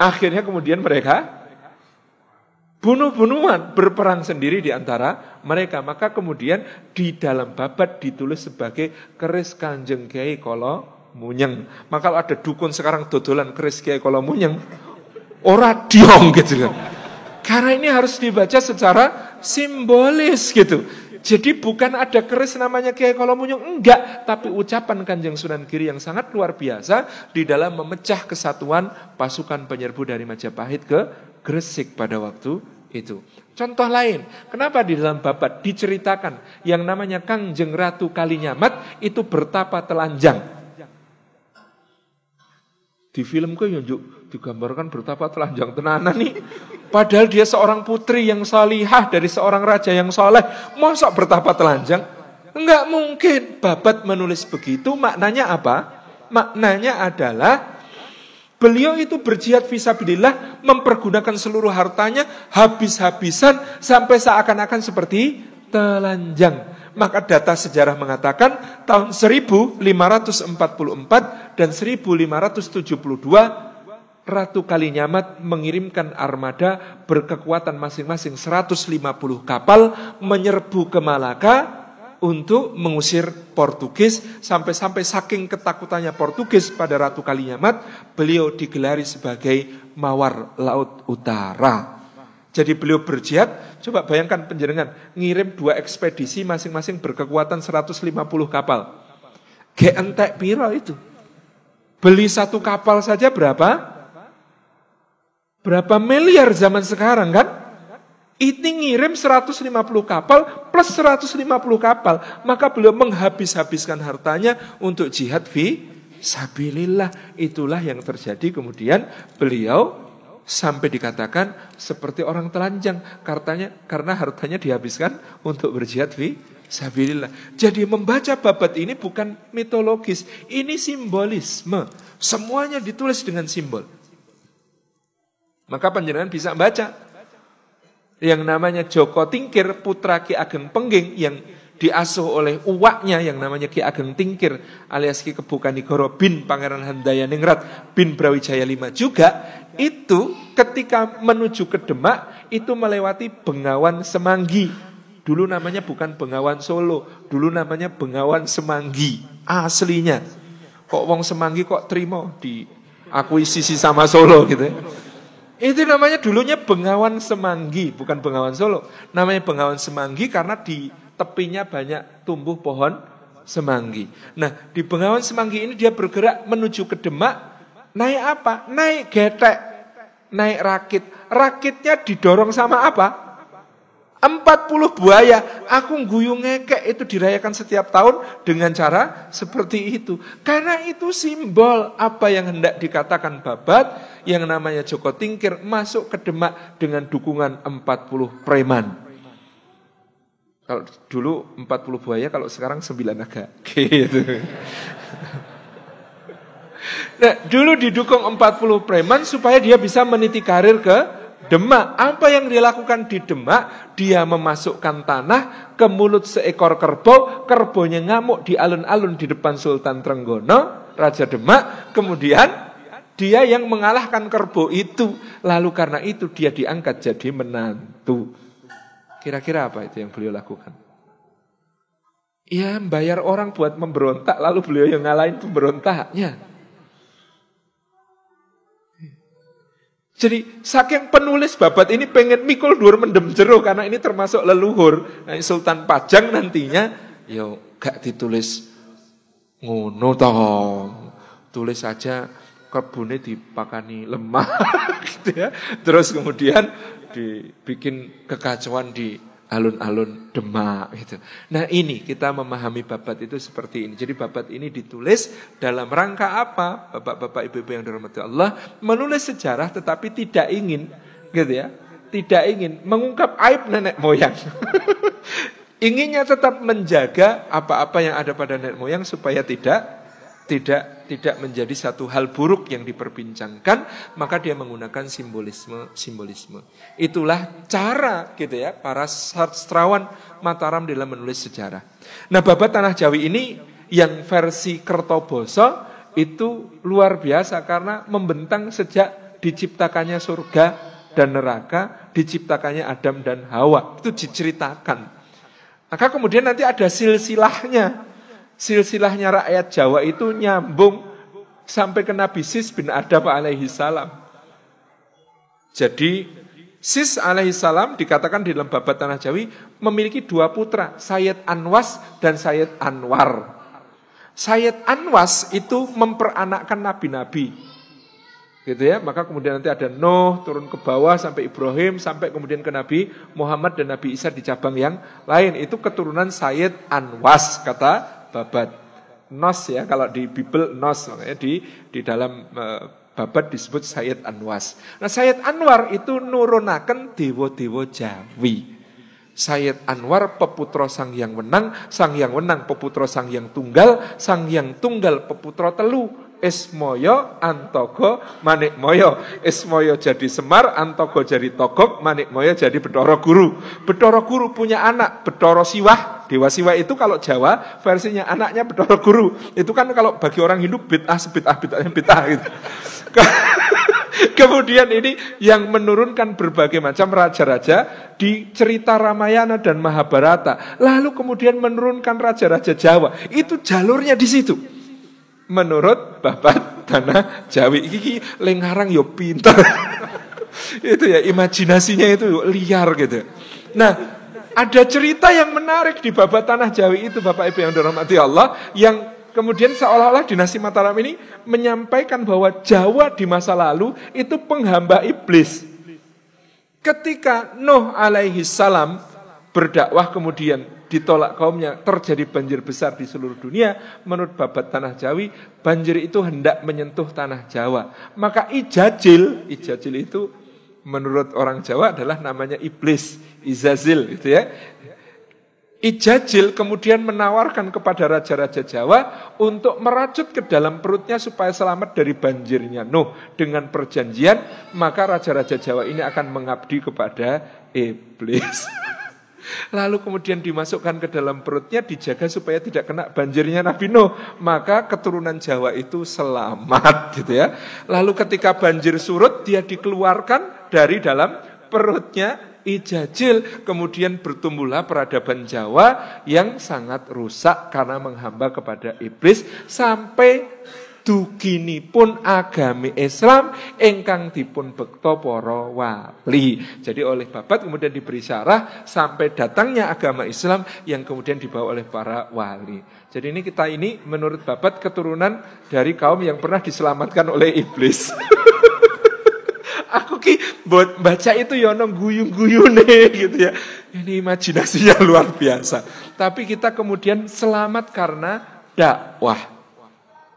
Akhirnya kemudian mereka bunuh-bunuhan, berperang sendiri di antara mereka. Maka kemudian di dalam babat ditulis sebagai keris Kanjeng Kiai Kolomunyeng. Maka kalau ada dukun sekarang dodolan keris Kiai Kolomunyeng, ora diong gitu kan. Karena ini harus dibaca secara simbolis gitu. Jadi bukan ada keris namanya Kiai Kolomunyeng, enggak. Tapi ucapan Kanjeng Sunan Giri yang sangat luar biasa di dalam memecah kesatuan pasukan penyerbu dari Majapahit ke Gresik pada waktu itu. Contoh lain, kenapa di dalam babat diceritakan yang namanya Kangjeng Ratu Kalinyamat itu bertapa telanjang. Di film kok digambarkan bertapa telanjang tenanan nih. Padahal dia seorang putri yang salihah dari seorang raja yang soleh. Masa bertapa telanjang? Enggak mungkin. Babat menulis begitu, maknanya apa? Maknanya adalah beliau itu berjihad fisabilillah, mempergunakan seluruh hartanya habis-habisan sampai seakan-akan seperti telanjang. Maka data sejarah mengatakan tahun 1544 dan 1572 Ratu Kalinyamat mengirimkan armada berkekuatan masing-masing 150 kapal menyerbu ke Malaka untuk mengusir Portugis. Sampai-sampai saking ketakutannya Portugis pada Ratu Kalinyamat, beliau digelari sebagai Mawar Laut Utara. Jadi beliau berjihad, coba bayangkan penjenengan, ngirim 2 ekspedisi masing-masing berkekuatan 150 kapal. Entek piro itu? Beli 1 kapal saja berapa? Berapa miliar zaman sekarang kan? Ini ngirim 150 kapal plus 150 kapal. Maka beliau menghabis-habiskan hartanya untuk jihad fi sabilillah. Itulah yang terjadi kemudian beliau sampai dikatakan seperti orang telanjang karena hartanya dihabiskan untuk berjihad fi sabilillah. Jadi membaca babat ini bukan mitologis, ini simbolisme. Semuanya ditulis dengan simbol. Maka panjenengan bisa baca yang namanya Joko Tingkir, putra Ki Ageng Pengging yang diasuh oleh uwaknya yang namanya Ki Ageng Tingkir alias Ki Kebukanigoro bin Pangeran Handayaningrat bin Brawijaya V juga. Itu ketika menuju ke Demak itu melewati Bengawan Semanggi. Dulu namanya bukan Bengawan Solo, dulu namanya Bengawan Semanggi aslinya. Kok wong Semanggi kok terima diakuisisi sama Solo gitu ya. Itu namanya dulunya Bengawan Semanggi, bukan Bengawan Solo. Namanya Bengawan Semanggi karena di tepinya banyak tumbuh pohon semanggi. Nah, di Bengawan Semanggi ini dia bergerak menuju ke Demak. Naik apa? Naik getek, naik rakit. Rakitnya didorong sama apa? 40 buaya, aku guyu ngekek itu dirayakan setiap tahun dengan cara seperti itu. Karena itu simbol apa yang hendak dikatakan Babat, yang namanya Joko Tingkir masuk ke Demak dengan dukungan 40 preman. Kalau dulu 40 buaya, kalau sekarang 9 naga. Gitu. Nah, dulu didukung 40 preman supaya dia bisa meniti karir ke Demak. Apa yang dia lakukan di Demak? Dia memasukkan tanah ke mulut seekor kerbau. Kerbonya ngamuk di alun-alun di depan Sultan Trenggono, Raja Demak. Kemudian dia yang mengalahkan kerbau itu. Lalu karena itu dia diangkat jadi menantu. Kira-kira apa itu yang beliau lakukan? Ya, bayar orang buat memberontak, lalu beliau yang ngalahin pemberontaknya. Jadi saking penulis Babat ini pengen mikul dhuwur mendem jero karena ini termasuk leluhur. Nah, Sultan Pajang nantinya yo gak ditulis ngono toh. Tulis saja kebune dipakani lemah gitu ya. Terus kemudian dibikin kekacauan di alun-alun Demak gitu. Nah, ini kita memahami Babat itu seperti ini. Jadi Babat ini ditulis dalam rangka apa? Bapak-bapak, ibu-ibu yang dirahmati Allah, menulis sejarah tetapi tidak ingin gitu ya. Tidak ingin mengungkap aib nenek moyang. Inginnya tetap menjaga apa-apa yang ada pada nenek moyang supaya tidak menjadi satu hal buruk yang diperbincangkan, maka dia menggunakan simbolisme. Itulah cara gitu ya para sastrawan Mataram dalam menulis sejarah. Nah, Babat Tanah Jawi ini yang versi Kertoboso itu luar biasa karena membentang sejak diciptakannya surga dan neraka, diciptakannya Adam dan Hawa. Itu diceritakan. Maka kemudian nanti ada silsilahnya. Silsilahnya rakyat Jawa itu nyambung sampai ke Nabi Sis bin Adam alaihi salam. Jadi Sis alaihi salam dikatakan di dalam Babat Tanah Jawi memiliki 2 putra, Sayyid Anwas dan Sayyid Anwar. Sayyid Anwas itu memperanakkan nabi-nabi. Gitu ya, maka kemudian nanti ada Nuh turun ke bawah sampai Ibrahim sampai kemudian ke Nabi Muhammad dan Nabi Isa di cabang yang lain. Itu keturunan Sayyid Anwas kata Babat. Nos ya, kalau di Bible Nos, makanya di dalam Babat disebut Sayyid Anwas. Nah, Sayyid Anwar itu nurunaken dewa-dewa Jawi. Sayyid Anwar peputra Sang Hyang Wenang, Sang Hyang Wenang peputra Sang Hyang Tunggal, Sang Hyang Tunggal peputra telu. Ismoyo, Antogo, Manikmoyo. Ismoyo jadi Semar, Antogo jadi Togog, Manikmoyo jadi Betoro Guru. Betoro Guru punya anak, Betoro Siwah. Dewa Siwah itu kalau Jawa versinya anaknya Betoro Guru. Itu kan kalau bagi orang Hindu bid'ah gitu. Kemudian ini yang menurunkan berbagai macam raja-raja di cerita Ramayana dan Mahabharata. Lalu kemudian menurunkan raja-raja Jawa. Itu jalurnya di situ. Menurut Babat Tanah Jawi iki lengarang yo pinter. Itu ya imajinasinya itu liar gitu. Nah, ada cerita yang menarik di Babat Tanah Jawi itu Bapak Ibu yang dirahmati Allah, yang kemudian seolah-olah dinasti Mataram ini menyampaikan bahwa Jawa di masa lalu itu penghamba iblis. Ketika Nuh alaihi salam berdakwah kemudian ditolak kaumnya, terjadi banjir besar di seluruh dunia. Menurut Babat Tanah Jawi, banjir itu hendak menyentuh tanah Jawa. Maka Ijajil itu menurut orang Jawa adalah namanya iblis, Izazil gitu ya. Ijajil kemudian menawarkan kepada raja-raja Jawa untuk merajut ke dalam perutnya supaya selamat dari banjirnya Nuh. Dengan perjanjian, maka raja-raja Jawa ini akan mengabdi kepada iblis. Lalu kemudian dimasukkan ke dalam perutnya, dijaga supaya tidak kena banjirnya Nabi Nuh. Maka keturunan Jawa itu selamat gitu ya. Lalu ketika banjir surut, dia dikeluarkan dari dalam perutnya Ijajil. Kemudian bertumbuhlah peradaban Jawa yang sangat rusak karena menghamba kepada iblis. Sampai duginipun agami Islam ingkang dipun bekta para wali. Jadi oleh Babat kemudian diberi syarah sampai datangnya agama Islam yang kemudian dibawa oleh para wali. Jadi ini menurut Babat keturunan dari kaum yang pernah diselamatkan oleh iblis. Aku buat baca itu ya ono guyu-guyune gitu ya. Ini imajinasinya luar biasa. Tapi kita kemudian selamat karena dakwah.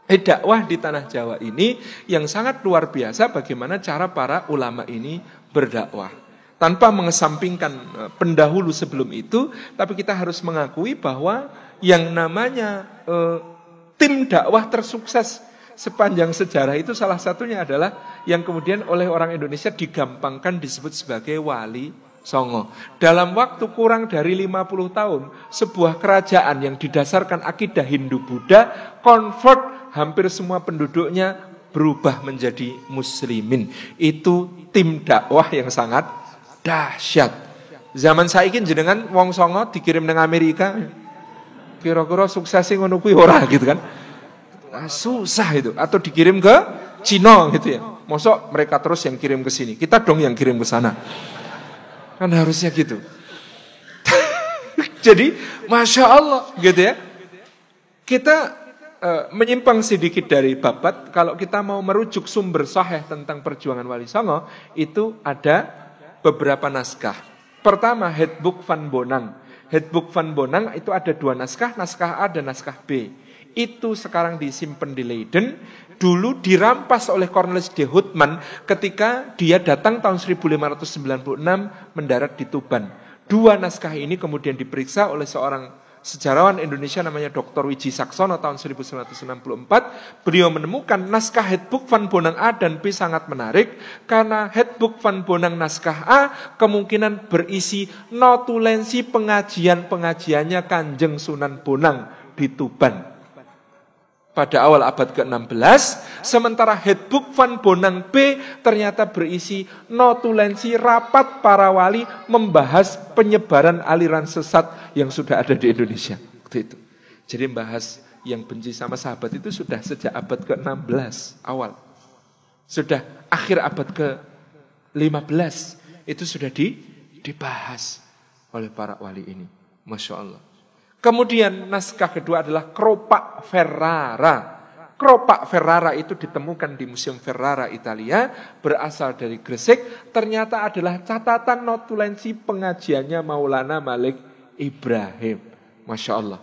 Dakwah di tanah Jawa ini yang sangat luar biasa bagaimana cara para ulama ini berdakwah. Tanpa mengesampingkan pendahulu sebelum itu, tapi kita harus mengakui bahwa yang namanya tim dakwah tersukses sepanjang sejarah itu salah satunya adalah yang kemudian oleh orang Indonesia digampangkan disebut sebagai Wali Songo. Dalam waktu kurang dari 50 tahun, sebuah kerajaan yang didasarkan akidah Hindu-Buddha convert hampir semua penduduknya berubah menjadi muslimin. Itu tim dakwah yang sangat dahsyat. Zaman saiki jenengan wong Songo dikirim nang Amerika, kira-kira suksesi ngono kuwi ora gitu kan. Susah itu. Atau dikirim ke Cina gitu ya. Mosok mereka terus yang kirim ke sini, kita dong yang kirim ke sana. Kan harusnya gitu. Jadi, Masya Allah gitu ya. Kita menyimpang sedikit dari babat. Kalau kita mau merujuk sumber sahih tentang perjuangan Wali Songo, itu ada beberapa naskah. Pertama, Handbook Van Bonang. Handbook Van Bonang itu ada 2 naskah, naskah A dan naskah B. Itu sekarang disimpan di Leiden. Dulu dirampas oleh Cornelis de Houtman ketika dia datang tahun 1596 mendarat di Tuban. 2 naskah ini kemudian diperiksa oleh seorang sejarawan Indonesia namanya Dr. Wiji Saksono tahun 1964. Beliau menemukan naskah Handbook Van Bonang A dan B sangat menarik karena Handbook Van Bonang naskah A kemungkinan berisi notulensi pengajiannya Kanjeng Sunan Bonang di Tuban pada awal abad ke-16, sementara Handbook Van Bonang B ternyata berisi notulensi rapat para wali membahas penyebaran aliran sesat yang sudah ada di Indonesia. Itu. Jadi membahas yang benci sama sahabat itu sudah sejak abad ke-16 awal. Sudah akhir abad ke-15 itu sudah dibahas oleh para wali ini. Masya Allah. Kemudian naskah kedua adalah Keropak Ferrara. Keropak Ferrara itu ditemukan di Museum Ferrara Italia, berasal dari Gresik, ternyata adalah catatan notulensi pengajiannya Maulana Malik Ibrahim. Masya Allah.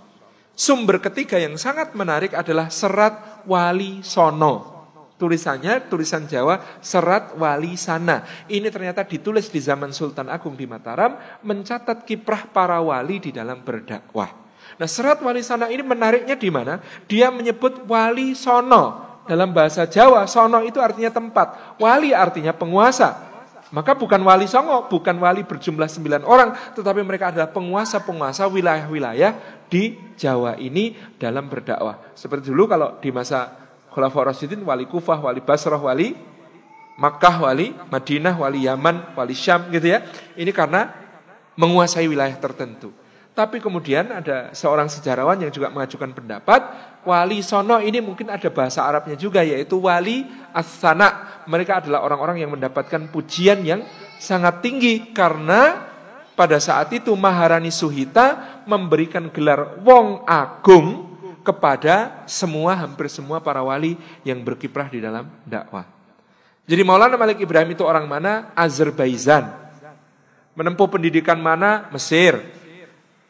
Sumber ketiga yang sangat menarik adalah Serat Wali Sono. Tulisannya, tulisan Jawa, Serat Wali Sana. Ini ternyata ditulis di zaman Sultan Agung di Mataram, mencatat kiprah para wali di dalam berdakwah. Nah, Serat Wali Sana ini menariknya di mana? Dia menyebut Wali Sono. Dalam bahasa Jawa, Sono itu artinya tempat. Wali artinya penguasa. Maka bukan Wali Songo, bukan wali berjumlah 9 orang, tetapi mereka adalah penguasa-penguasa wilayah-wilayah di Jawa ini dalam berdakwah. Seperti dulu kalau di masa Khulafaur Rasyidin, Wali Kufah, Wali Basrah, Wali Makkah, Wali Madinah, Wali Yaman, Wali Syam gitu ya. Ini karena menguasai wilayah tertentu. Tapi kemudian ada seorang sejarawan yang juga mengajukan pendapat, Wali Sono ini mungkin ada bahasa Arabnya juga, yaitu Wali As-Sana. Mereka adalah orang-orang yang mendapatkan pujian yang sangat tinggi, karena pada saat itu Maharani Suhita memberikan gelar Wong Agung kepada hampir semua para wali yang berkiprah di dalam dakwah. Jadi Maulana Malik Ibrahim itu orang mana? Azerbaijan. Menempuh pendidikan mana? Mesir.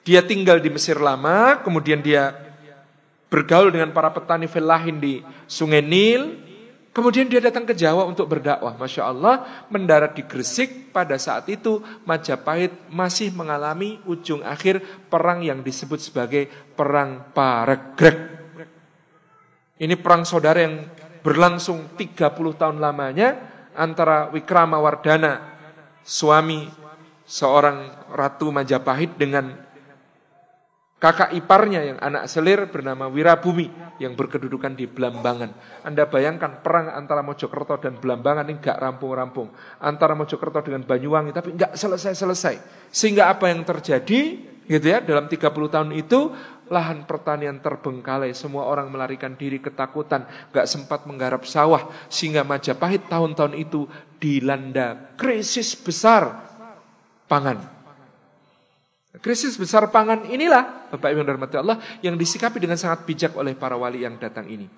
Dia tinggal di Mesir lama, kemudian dia bergaul dengan para petani felahin di Sungai Nil. Kemudian dia datang ke Jawa untuk berdakwah. Masya Allah, mendarat di Gresik. Pada saat itu Majapahit masih mengalami ujung akhir perang yang disebut sebagai Perang Paregreg. Ini perang saudara yang berlangsung 30 tahun lamanya antara Wikramawardhana, suami seorang Ratu Majapahit, dengan kakak iparnya yang anak selir bernama Wirabumi yang berkedudukan di Blambangan. Anda bayangkan perang antara Mojokerto dan Blambangan ini gak rampung-rampung. Antara Mojokerto dengan Banyuwangi tapi gak selesai-selesai. Sehingga apa yang terjadi gitu ya, dalam 30 tahun itu lahan pertanian terbengkalai, semua orang melarikan diri ketakutan, gak sempat menggarap sawah, sehingga Majapahit tahun-tahun itu dilanda krisis besar pangan. Krisis besar pangan inilah, Bapak Ibu yang dirahmati Allah, yang disikapi dengan sangat bijak oleh para wali yang datang ini.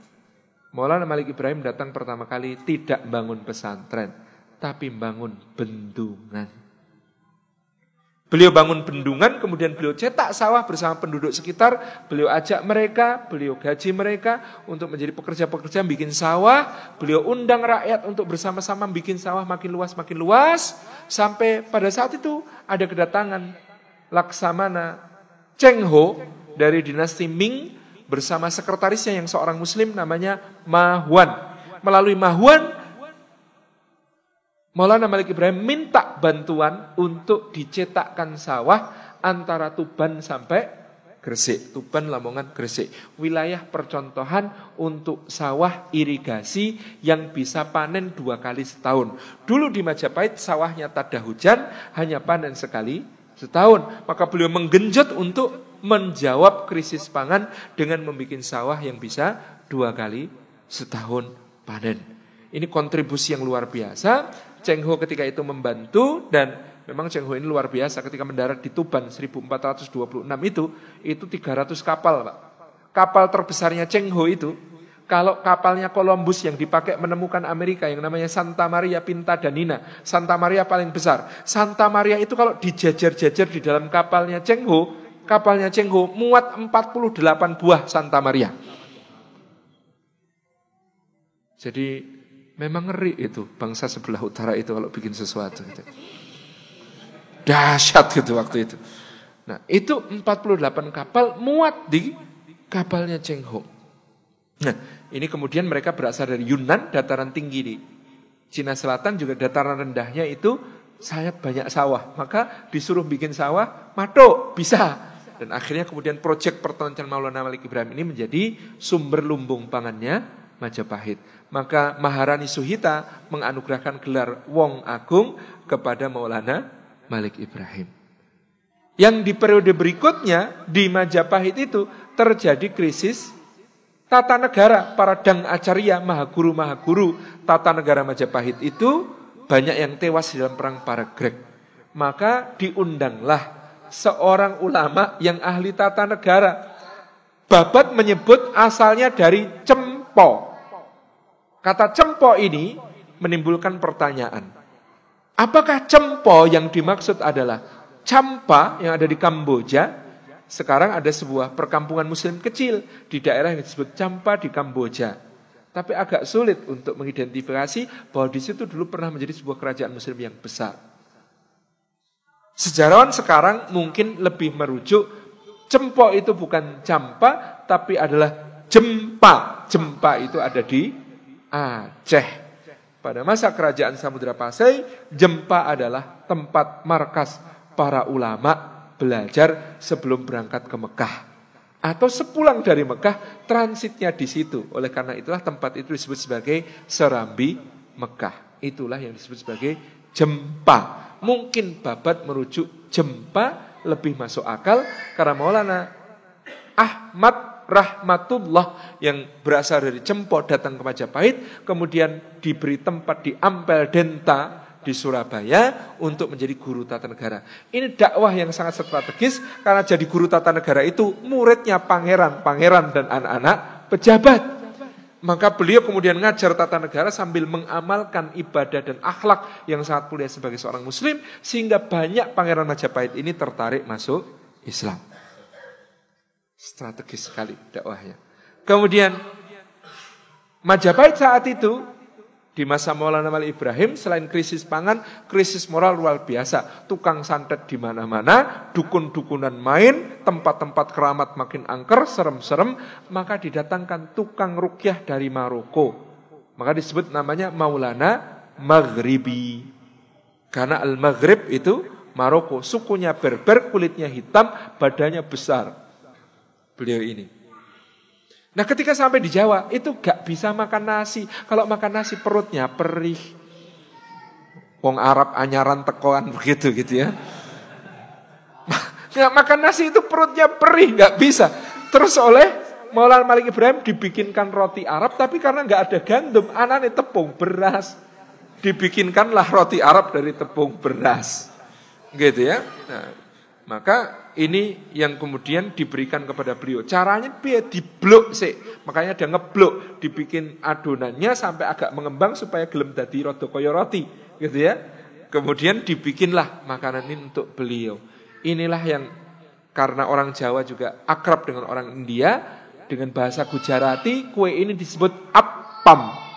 Maulana Malik Ibrahim datang pertama kali tidak bangun pesantren, tapi bangun bendungan. Beliau bangun bendungan, kemudian beliau cetak sawah bersama penduduk sekitar. Beliau ajak mereka, beliau gaji mereka untuk menjadi pekerja-pekerja bikin sawah. Beliau undang rakyat untuk bersama-sama bikin sawah makin luas. Sampai pada saat itu ada kedatangan Laksamana Cheng Ho dari dinasti Ming bersama sekretarisnya yang seorang muslim namanya Ma Huan. Melalui Ma Huan, Maulana Malik Ibrahim minta bantuan untuk dicetakkan sawah antara Tuban sampai Gresik. Tuban, Lamongan, Gresik. Wilayah percontohan untuk sawah irigasi yang bisa panen 2 kali setahun. Dulu di Majapahit sawahnya tak ada hujan, hanya panen sekali setahun. Maka beliau menggenjot untuk menjawab krisis pangan dengan membuat sawah yang bisa 2 kali setahun panen. Ini kontribusi yang luar biasa. Cheng Ho ketika itu membantu, dan memang Cheng Ho ini luar biasa ketika mendarat di Tuban 1426 itu 300 kapal, Pak. Kapal terbesarnya Cheng Ho itu, kalau kapalnya Columbus yang dipakai menemukan Amerika yang namanya Santa Maria Pinta Danina, Santa Maria paling besar. Santa Maria itu kalau dijajar-jajar di dalam kapalnya Cheng Ho muat 48 buah Santa Maria. Jadi memang ngeri itu bangsa sebelah utara itu kalau bikin sesuatu gitu. Dahsyat gitu waktu itu. Nah, itu 48 kapal muat di kapalnya Cheng Ho. Nah, ini kemudian mereka berasal dari Yunnan, dataran tinggi di Cina Selatan, juga dataran rendahnya itu sangat banyak sawah. Maka disuruh bikin sawah, mato, bisa. Dan akhirnya kemudian proyek pertontonan Maulana Malik Ibrahim ini menjadi sumber lumbung pangannya Majapahit. Maka Maharani Suhita menganugerahkan gelar Wong Agung kepada Maulana Malik Ibrahim. Yang di periode berikutnya di Majapahit itu terjadi krisis tata negara. Para Dang Acarya, mahaguru tata negara Majapahit itu banyak yang tewas di dalam perang Paragreg. Maka diundanglah seorang ulama yang ahli tata negara. Babat menyebut asalnya dari Cempo. Kata Cempo ini menimbulkan pertanyaan. Apakah Cempo yang dimaksud adalah Champa yang ada di Kamboja? Sekarang ada sebuah perkampungan muslim kecil di daerah yang disebut Champa di Kamboja. Tapi agak sulit untuk mengidentifikasi bahwa di situ dulu pernah menjadi sebuah kerajaan muslim yang besar. Sejarawan sekarang mungkin lebih merujuk Cempo itu bukan Champa tapi adalah Jempa. Jempa itu ada di Aceh. Pada masa kerajaan Samudra Pasai, Jempa adalah tempat markas para ulama belajar sebelum berangkat ke Mekah. Atau sepulang dari Mekah, transitnya di situ. Oleh karena itulah tempat itu disebut sebagai Serambi Mekah. Itulah yang disebut sebagai Jempa. Mungkin Babat merujuk Jempa lebih masuk akal karena Maulana Ahmad Rahmatullah yang berasal dari Cempo datang ke Majapahit, kemudian diberi tempat di Ampel Denta di Surabaya untuk menjadi guru tata negara. Ini dakwah yang sangat strategis karena jadi guru tata negara itu muridnya pangeran dan anak-anak pejabat. Maka beliau kemudian ngajar tata negara sambil mengamalkan ibadah dan akhlak yang sangat mulia sebagai seorang muslim, sehingga banyak pangeran Majapahit ini tertarik masuk Islam. Strategis sekali dakwahnya. Kemudian Majapahit saat itu di masa Maulana Malik Ibrahim selain krisis pangan, krisis moral luar biasa. Tukang santet di mana-mana, dukun-dukunan main, tempat-tempat keramat makin angker, serem-serem, maka didatangkan tukang ruqyah dari Maroko. Maka disebut namanya Maulana Maghribi. Karena Al-Maghrib itu Maroko, sukunya Berber, kulitnya hitam, badannya besar. Beliau ini. Nah, ketika sampai di Jawa itu gak bisa makan nasi. Kalau makan nasi perutnya perih. Wong Arab anyaran tekoan begitu gitu ya. Nggak makan nasi itu perutnya perih, gak bisa. Terus oleh Maulana Malik Ibrahim dibikinkan roti Arab, tapi karena gak ada gandum, anane tepung beras. Dibikinkanlah roti Arab dari tepung beras. Gitu ya. Nah, maka ini yang kemudian diberikan kepada beliau. Caranya dia diblok sih. Makanya dia ngeblok, dibikin adonannya sampai agak mengembang supaya gelem dadi rada kaya roti, gitu ya. Kemudian dibikinlah makanan ini untuk beliau. Inilah yang karena orang Jawa juga akrab dengan orang India, dengan bahasa Gujarati, kue ini disebut appam.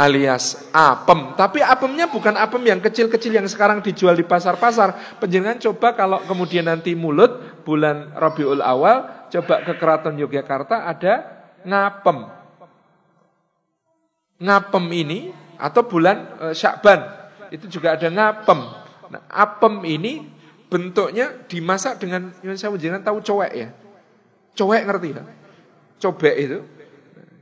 Alias apem. Tapi apemnya bukan apem yang kecil-kecil yang sekarang dijual di pasar-pasar. Panjenengan coba kalau kemudian nanti mulut bulan Rabiul Awal, coba ke Keraton Yogyakarta ada ngapem. Ngapem ini atau bulan Syakban itu juga ada ngapem. Nah, apem ini bentuknya dimasak dengan, yang saya jangan tahu cowek ya. Cowek ngerti ya? Cobek itu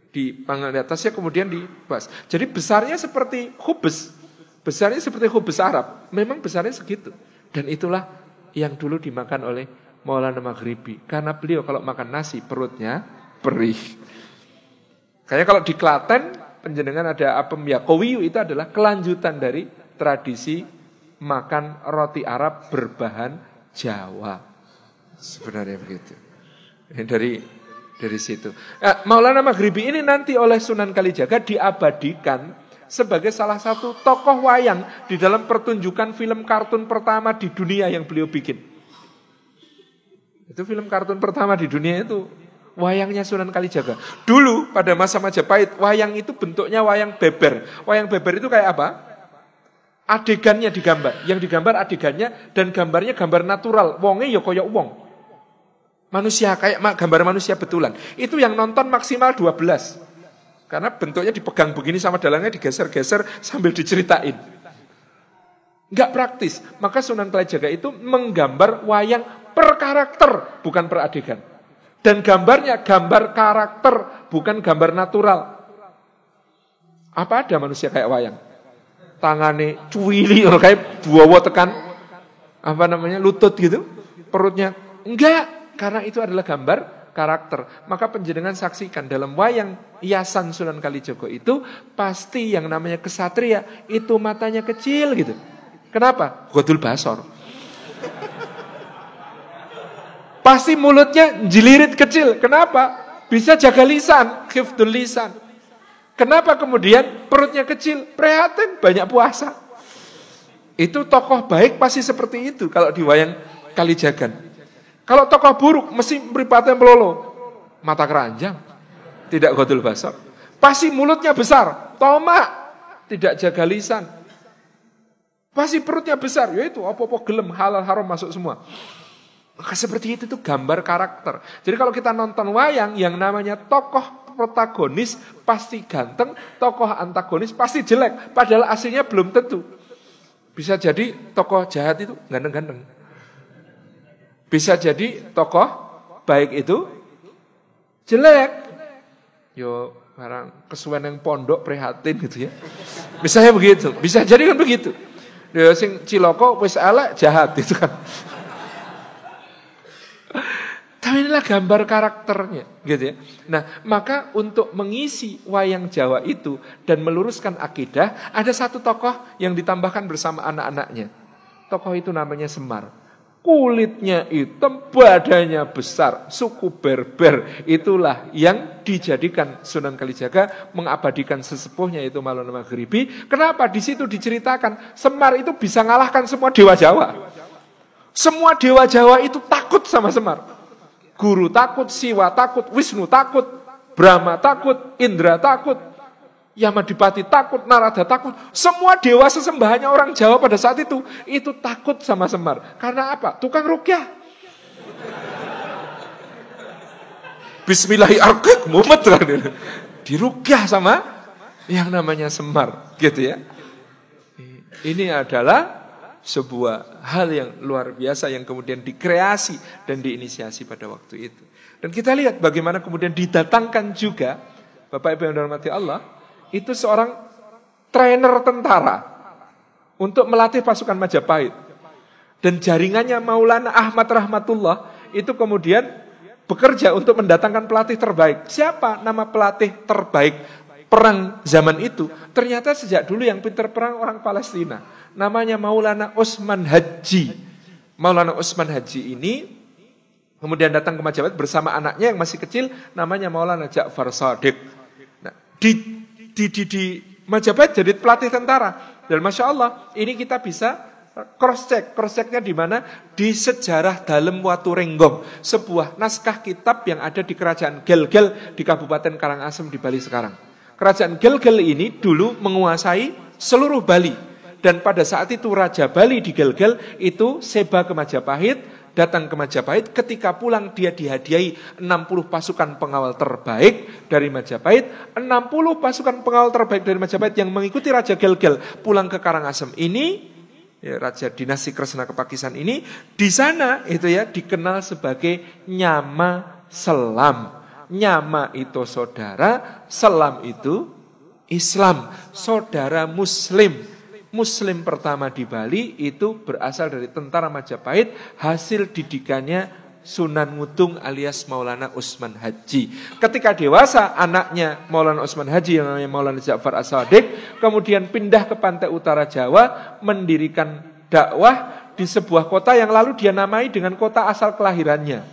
dipanggang di atasnya kemudian dibas. Jadi besarnya seperti hubes. Besarnya seperti hubes Arab. Memang besarnya segitu. Dan itulah yang dulu dimakan oleh Maulana Maghribi. Karena beliau kalau makan nasi perutnya perih. Kayaknya kalau di Klaten penjenengan ada apem Yakowiyu, itu adalah kelanjutan dari tradisi makan roti Arab berbahan Jawa. Sebenarnya begitu. Dari situ. Maulana Maghribi ini nanti oleh Sunan Kalijaga diabadikan sebagai salah satu tokoh wayang di dalam pertunjukan film kartun pertama di dunia yang beliau bikin. Itu film kartun pertama di dunia itu wayangnya Sunan Kalijaga. Dulu pada masa Majapahit, wayang itu bentuknya wayang beber. Wayang beber itu kayak apa? Adegannya digambar. Yang digambar adegannya dan gambarnya gambar natural. Wonge ya koyo wong. Manusia kayak gambar manusia betulan. Itu yang nonton maksimal 12. Karena bentuknya dipegang begini sama dalangnya digeser-geser sambil diceritain. Enggak praktis. Maka Sunan Kalijaga itu menggambar wayang per karakter, bukan per adegan. Dan gambarnya gambar karakter, bukan gambar natural. Apa ada manusia kayak wayang? Tangane cuwili kayak buawa tekan lutut gitu, perutnya enggak, karena itu adalah gambar karakter. Maka panjenengan saksikan dalam wayang hiasan Sunan Kalijaga itu pasti yang namanya kesatria itu matanya kecil gitu. Kenapa? Godul basor. Pasti mulutnya jelirit kecil. Kenapa? Bisa jaga lisan, khifdul lisan. Kenapa kemudian perutnya kecil? Prihatin, banyak puasa. Itu tokoh baik pasti seperti itu kalau di wayang Kalijagan. Kalau tokoh buruk mesti mripate melolo, mata keranjang, tidak godul basar. Pasti mulutnya besar, tomak, tidak jaga lisan. Pasti perutnya besar, yaitu apa-apa gelem, halal haram masuk semua. Maka seperti itu tuh gambar karakter. Jadi kalau kita nonton wayang yang namanya tokoh protagonis pasti ganteng, tokoh antagonis pasti jelek, padahal aslinya belum tentu. Bisa jadi tokoh jahat itu ganteng-ganteng. Bisa jadi tokoh baik itu jelek. Yo barang kesuwen yang pondok prihatin gitu ya. Misalnya begitu, bisa jadi kan begitu. Yo sing ciloko wis elek jahat itu kan. Tapi inilah gambar karakternya, gitu ya. Nah, maka untuk mengisi wayang Jawa itu dan meluruskan akidah, ada satu tokoh yang ditambahkan bersama anak-anaknya. Tokoh itu namanya Semar. Kulitnya hitam, badannya besar, suku Berber. Itulah yang dijadikan Sunan Kalijaga mengabadikan sesepuhnya itu Maulana Maghribi. Kenapa? Di situ diceritakan Semar itu bisa ngalahkan semua dewa Jawa. Semua dewa Jawa itu takut sama Semar. Guru takut, Siwa takut, Wisnu takut, Brahma takut, Indra takut, Yamadipati takut, Narada takut. Semua dewa sesembahannya orang Jawa pada saat itu takut sama Semar. Karena apa? Tukang rukyah. Bismillahirrahmanirrahim. Mumet lah. Dirukyah sama yang namanya Semar. Gitu ya. Ini adalah sebuah hal yang luar biasa yang kemudian dikreasi dan diinisiasi pada waktu itu. Dan kita lihat bagaimana kemudian didatangkan juga, Bapak Ibu yang dirahmati Allah, itu seorang trainer tentara untuk melatih pasukan Majapahit. Dan jaringannya Maulana Ahmad Rahmatullah itu kemudian bekerja untuk mendatangkan pelatih terbaik. Siapa nama pelatih terbaik perang zaman itu? Ternyata sejak dulu yang pintar perang orang Palestina. Namanya Maulana Utsman Haji. Maulana Utsman Haji ini kemudian datang ke Majapahit bersama anaknya yang masih kecil, namanya Maulana Ja'far Shadiq. Nah, di Majapahit jadi pelatih tentara. Dan Masya Allah, ini kita bisa Cross-checknya di mana? Di Sejarah Dalem Watu Renggong, sebuah naskah kitab yang ada di Kerajaan Gelgel di Kabupaten Karangasem di Bali sekarang. Kerajaan Gelgel ini dulu menguasai seluruh Bali. Dan pada saat itu Raja Bali di Gelgel itu seba ke Majapahit, datang ke Majapahit. Ketika pulang dia dihadiahi 60 pasukan pengawal terbaik dari Majapahit. 60 pasukan pengawal terbaik dari Majapahit yang mengikuti Raja Gelgel pulang ke Karangasem ini, ya, Raja dinasti Kresna Kepakisan ini, di sana itu ya dikenal sebagai Nyama Selam. Nyama itu saudara, Selam itu Islam, saudara Muslim. Muslim pertama di Bali itu berasal dari tentara Majapahit, hasil didikannya Sunan Ngudung alias Maulana Usman Haji. Ketika dewasa, anaknya Maulana Usman Haji yang namanya Maulana Ja'far As-Shadiq kemudian pindah ke pantai utara Jawa, mendirikan dakwah di sebuah kota yang lalu dia namai dengan kota asal kelahirannya.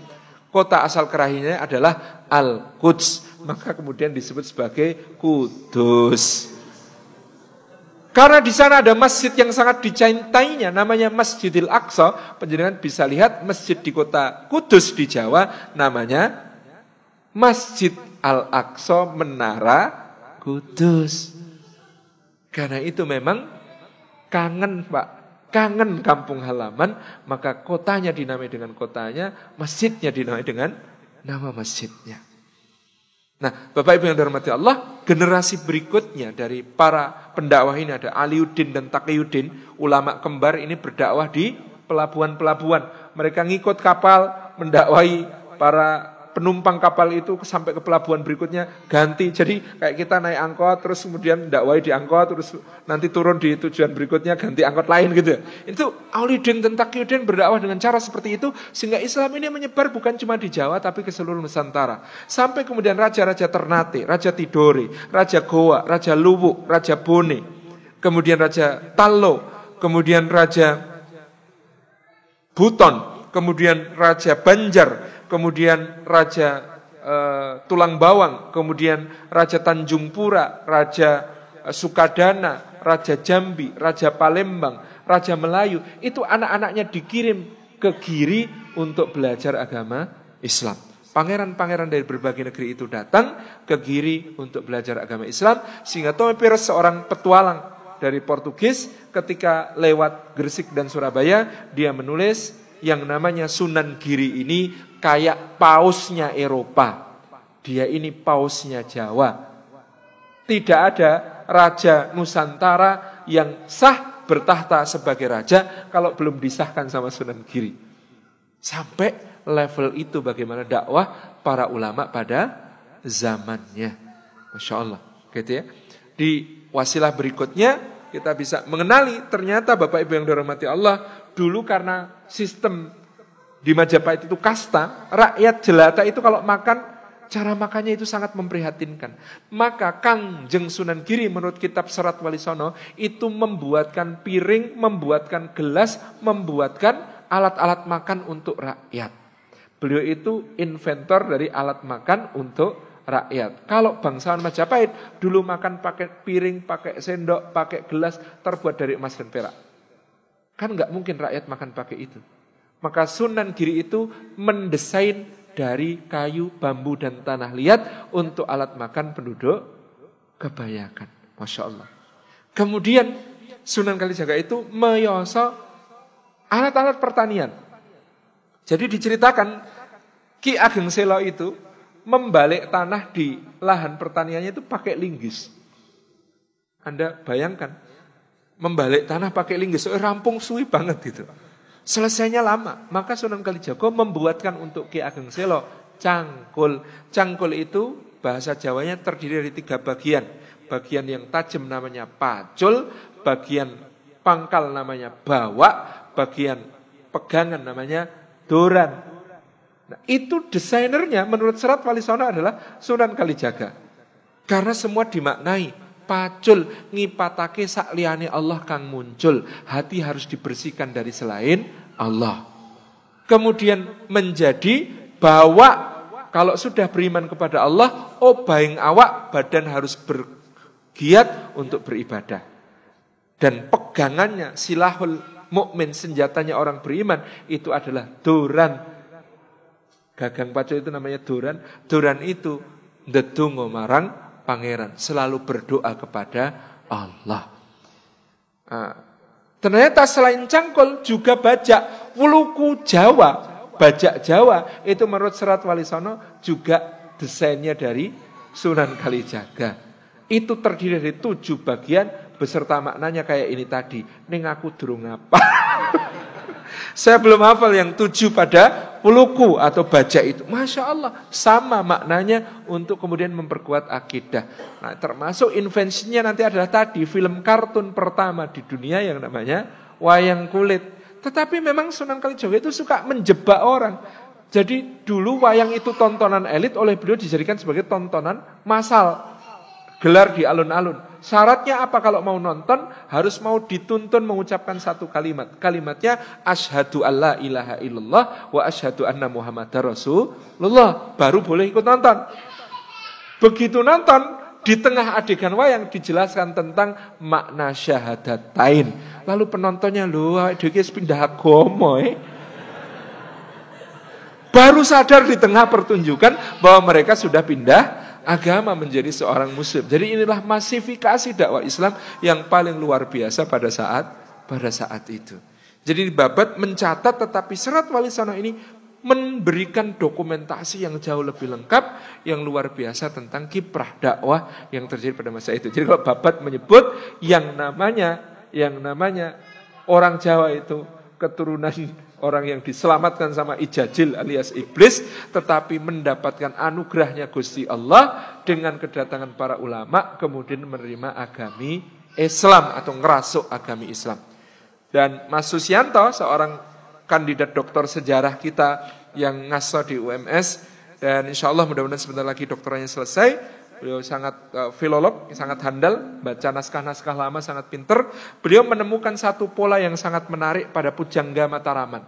Kota asal kelahirannya adalah Al-Quds, maka kemudian disebut sebagai Kudus. Karena di sana ada masjid yang sangat dicintainya, namanya Masjidil Aqsa. Penjenengan bisa lihat masjid di kota Kudus di Jawa, namanya Masjid Al-Aqsa Menara Kudus. Karena itu memang kangen Pak, kangen kampung halaman, maka kotanya dinamai dengan kotanya, masjidnya dinamai dengan nama masjidnya. Nah, Bapak Ibu yang dirahmati Allah, generasi berikutnya dari para pendakwah ini ada Aliuddin dan Taqiyuddin, ulama kembar ini berdakwah di pelabuhan-pelabuhan. Mereka ngikut kapal, mendakwahi para penumpang kapal itu sampai ke pelabuhan berikutnya, ganti. Jadi kayak kita naik angkot, terus kemudian dakwahi di angkot, terus nanti turun di tujuan berikutnya, ganti angkot lain gitu. Itu Aliuddin dan Taqiyuddin berdakwah dengan cara seperti itu, sehingga Islam ini menyebar bukan cuma di Jawa, tapi ke seluruh Nusantara. Sampai kemudian raja-raja Ternate, Raja Tidore, Raja Goa, Raja Luwuk, Raja Bone, kemudian Raja Tallo, kemudian Raja Buton, kemudian Raja Banjar, kemudian Raja Tulang Bawang, kemudian Raja Tanjung Pura, Raja Sukadana, Raja Jambi, Raja Palembang, Raja Melayu. Itu anak-anaknya dikirim ke Giri untuk belajar agama Islam. Pangeran-pangeran dari berbagai negeri itu datang ke Giri untuk belajar agama Islam. Sehingga Tommy Pires, seorang petualang dari Portugis, ketika lewat Gresik dan Surabaya, dia menulis yang namanya Sunan Giri ini kayak pausnya Eropa. Dia ini pausnya Jawa. Tidak ada raja Nusantara yang sah bertahta sebagai raja kalau belum disahkan sama Sunan Giri. Sampai level itu bagaimana dakwah para ulama pada zamannya. Masya Allah. Gitu ya. Di wasilah berikutnya kita bisa mengenali ternyata Bapak Ibu yang dirahmati Allah, dulu karena sistem di Majapahit itu kasta, rakyat jelata itu kalau makan, cara makannya itu sangat memprihatinkan. Maka Kangjeng Sunan Giri menurut kitab Serat Walisono itu membuatkan piring, membuatkan gelas, membuatkan alat-alat makan untuk rakyat. Beliau itu inventor dari alat makan untuk rakyat. Kalau bangsawan Majapahit dulu makan pakai piring, pakai sendok, pakai gelas terbuat dari emas dan perak. Kan nggak mungkin rakyat makan pakai itu. Maka Sunan Giri itu mendesain dari kayu, bambu, dan tanah liat untuk alat makan penduduk kebanyakan. Masya Allah. Kemudian Sunan Kalijaga itu meyoso alat-alat pertanian. Jadi diceritakan Ki Ageng Selo itu membalik tanah di lahan pertaniannya itu pakai linggis. Anda bayangkan, membalik tanah pakai linggis, rampung suwi banget gitu. Selesainya lama, maka Sunan Kalijaga membuatkan untuk Ki Ageng Selo cangkul. Cangkul itu bahasa Jawanya terdiri dari 3 bagian. Bagian yang tajam namanya pacul, bagian pangkal namanya bawak, bagian pegangan namanya doran. Nah, itu desainernya menurut Serat Walisono adalah Sunan Kalijaga. Karena semua dimaknai. Pacul ngipatake sak liyane Allah kang muncul. Hati harus dibersihkan dari selain Allah. Kemudian menjadi bawak. Kalau sudah beriman kepada Allah, obaing awak, badan harus bergiat untuk beribadah. Dan pegangannya silahul mukmin, senjatanya orang beriman itu adalah doran. Gagang paco itu namanya doran. Doran itu ndedonga marang pangeran, selalu berdoa kepada Allah. Ternyata selain cangkul juga bajak, wuluku Jawa, bajak Jawa itu menurut Serat Walisono juga desainnya dari Sunan Kalijaga. Itu terdiri dari 7 bagian beserta maknanya kayak ini tadi. Ning aku durung apa. Saya belum hafal yang 7 pada wuluku atau bajak itu. Masya Allah, sama maknanya untuk kemudian memperkuat akidah. Nah, termasuk invensinya nanti adalah tadi film kartun pertama di dunia yang namanya wayang kulit. Tetapi memang Sunan Kalijaga itu suka menjebak orang. Jadi dulu wayang itu tontonan elit, oleh beliau dijadikan sebagai tontonan massal. Gelar di alun-alun. Syaratnya apa kalau mau nonton? Harus mau dituntun mengucapkan satu kalimat. Kalimatnya asyhadu alla ilaha illallah wa asyhadu anna muhammadar rasulullah. Baru boleh ikut nonton. Begitu nonton, di tengah adegan wayang dijelaskan tentang makna syahadatain. Lalu penontonnya, loh, dia pindah agama. Baru sadar di tengah pertunjukan bahwa mereka sudah pindah agama menjadi seorang muslim. Jadi inilah masifikasi dakwah Islam yang paling luar biasa pada saat itu. Jadi Babat mencatat, tetapi Serat Walisono ini memberikan dokumentasi yang jauh lebih lengkap, yang luar biasa tentang kiprah dakwah yang terjadi pada masa itu. Jadi kalau Babat menyebut yang namanya orang Jawa itu keturunan orang yang diselamatkan sama Ijajil alias iblis, tetapi mendapatkan anugerahnya Gusti Allah dengan kedatangan para ulama, kemudian menerima agami Islam atau ngerasuk agami Islam. Dan Mas Susianto, seorang kandidat doktor sejarah kita yang ngaso di UMS, dan insya Allah mudah-mudahan sebentar lagi doktorannya selesai. Beliau sangat filolog, sangat handal, baca naskah-naskah lama, sangat pinter. Beliau menemukan satu pola yang sangat menarik pada Pujangga Mataraman.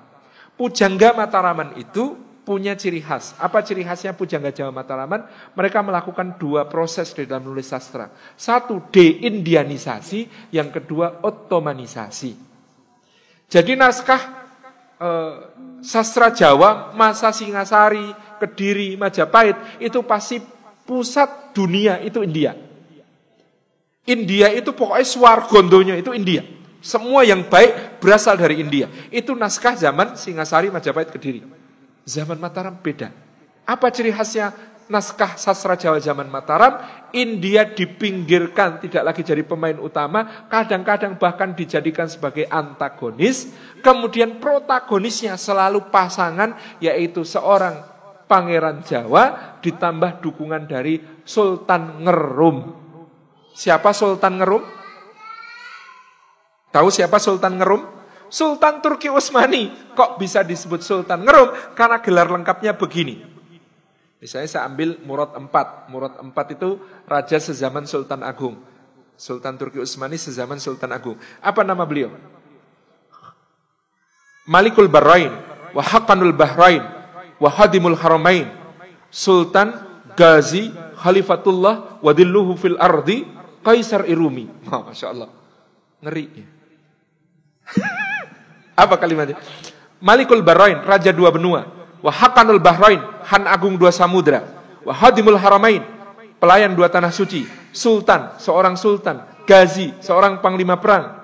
Pujangga Mataraman itu punya ciri khas. Apa ciri khasnya Pujangga Jawa Mataraman? Mereka melakukan 2 proses di dalam nulis sastra. 1, deindianisasi, yang kedua otomanisasi. Jadi naskah sastra Jawa masa Singasari, Kediri, Majapahit itu pasti pusat dunia itu India. India itu pokoknya swargondonya itu India. Semua yang baik berasal dari India. Itu naskah zaman Singasari, Majapahit, Kediri. Zaman Mataram beda. Apa ciri khasnya naskah sastra Jawa zaman Mataram? India dipinggirkan, tidak lagi jadi pemain utama, kadang-kadang bahkan dijadikan sebagai antagonis. Kemudian protagonisnya selalu pasangan, yaitu seorang Pangeran Jawa ditambah dukungan dari Sultan Ngerum. Siapa Sultan Ngerum? Tahu siapa Sultan Ngerum? Sultan Turki Utsmani. Kok bisa disebut Sultan Ngerum? Karena gelar lengkapnya begini. Misalnya saya ambil Murad IV. Murad IV itu raja sezaman Sultan Agung. Sultan Turki Utsmani sezaman Sultan Agung. Apa nama beliau? Malikul Bahrain wa Haqqanul Bahrain wa Hadimul Haramain, Sultan Ghazi Khalifatullah wa Dilluhu fil Ardi Kaisar Irumi. Masya Allah, ngeri. Apa kalimatnya? Malikul Bahrain, Raja 2 benua. Wa Haqqanul Bahrain, Han Agung 2 samudra. Wa Hadimul Haramain, pelayan 2 tanah suci. Sultan, seorang sultan. Ghazi, seorang panglima perang.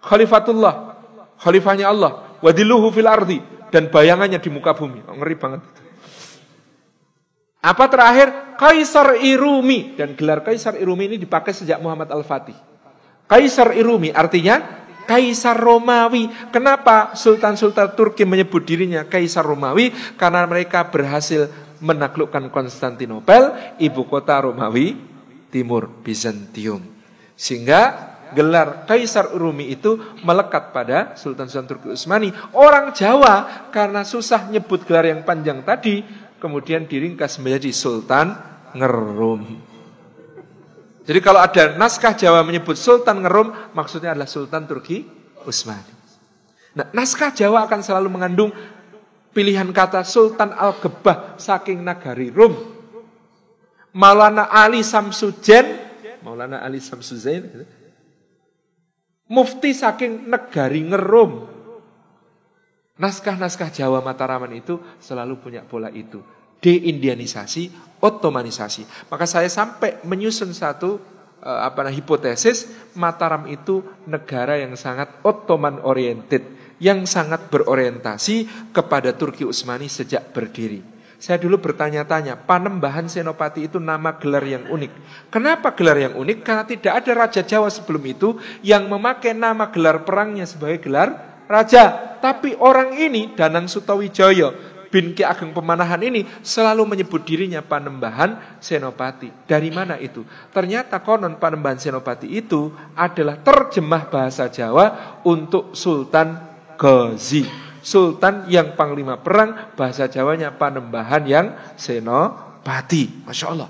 Khalifatullah, khalifahnya Allah. Wa Dilluhu fil Ardi, dan bayangannya di muka bumi. Ngeri banget. Apa terakhir? Kaisar Irumi. Dan gelar Kaisar Irumi ini dipakai sejak Muhammad Al-Fatih. Kaisar Irumi artinya Kaisar Romawi. Kenapa Sultan-Sultan Turki menyebut dirinya Kaisar Romawi? Karena mereka berhasil menaklukkan Konstantinopel, ibu kota Romawi Timur, Bizantium. Sehingga gelar Kaisar Urumi itu melekat pada Sultan-Sultan Turki Utsmani. Orang Jawa karena susah nyebut gelar yang panjang tadi, kemudian diringkas menjadi Sultan Ngerum. Jadi kalau ada naskah Jawa menyebut Sultan Ngerum, maksudnya adalah Sultan Turki Utsmani. Nah, naskah Jawa akan selalu mengandung pilihan kata Sultan Al-Gebah saking nagari Rum. Maulana Ali Samsuddin mufti saking negari Ngerum. Naskah-naskah Jawa Mataraman itu selalu punya pola itu. Deindianisasi, otomanisasi. Maka saya sampai menyusun satu hipotesis, Mataram itu negara yang sangat Ottoman oriented, yang sangat berorientasi kepada Turki Utsmani sejak berdiri. Saya dulu bertanya-tanya, Panembahan Senopati itu nama gelar yang unik. Kenapa gelar yang unik? Karena tidak ada raja Jawa sebelum itu yang memakai nama gelar perangnya sebagai gelar raja. Tapi orang ini, Danang Sutawijaya bin Ki Ageng Pemanahan ini selalu menyebut dirinya Panembahan Senopati. Dari mana itu? Ternyata konon Panembahan Senopati itu adalah terjemah bahasa Jawa untuk Sultan Ghazi. Sultan yang panglima perang, bahasa Jawanya Panembahan yang Senopati. Masya Allah.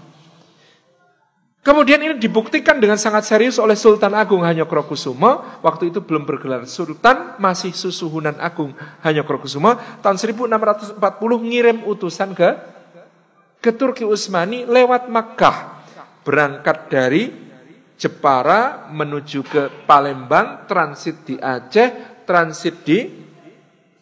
Kemudian ini dibuktikan dengan sangat serius oleh Sultan Agung Hanyokrokusumo. Waktu itu belum bergelar Sultan, masih Susuhunan Agung Hanyokrokusumo. Tahun 1640 ngirim utusan ke Turki Utsmani lewat Makkah. Berangkat dari Jepara menuju ke Palembang, transit di Aceh, transit di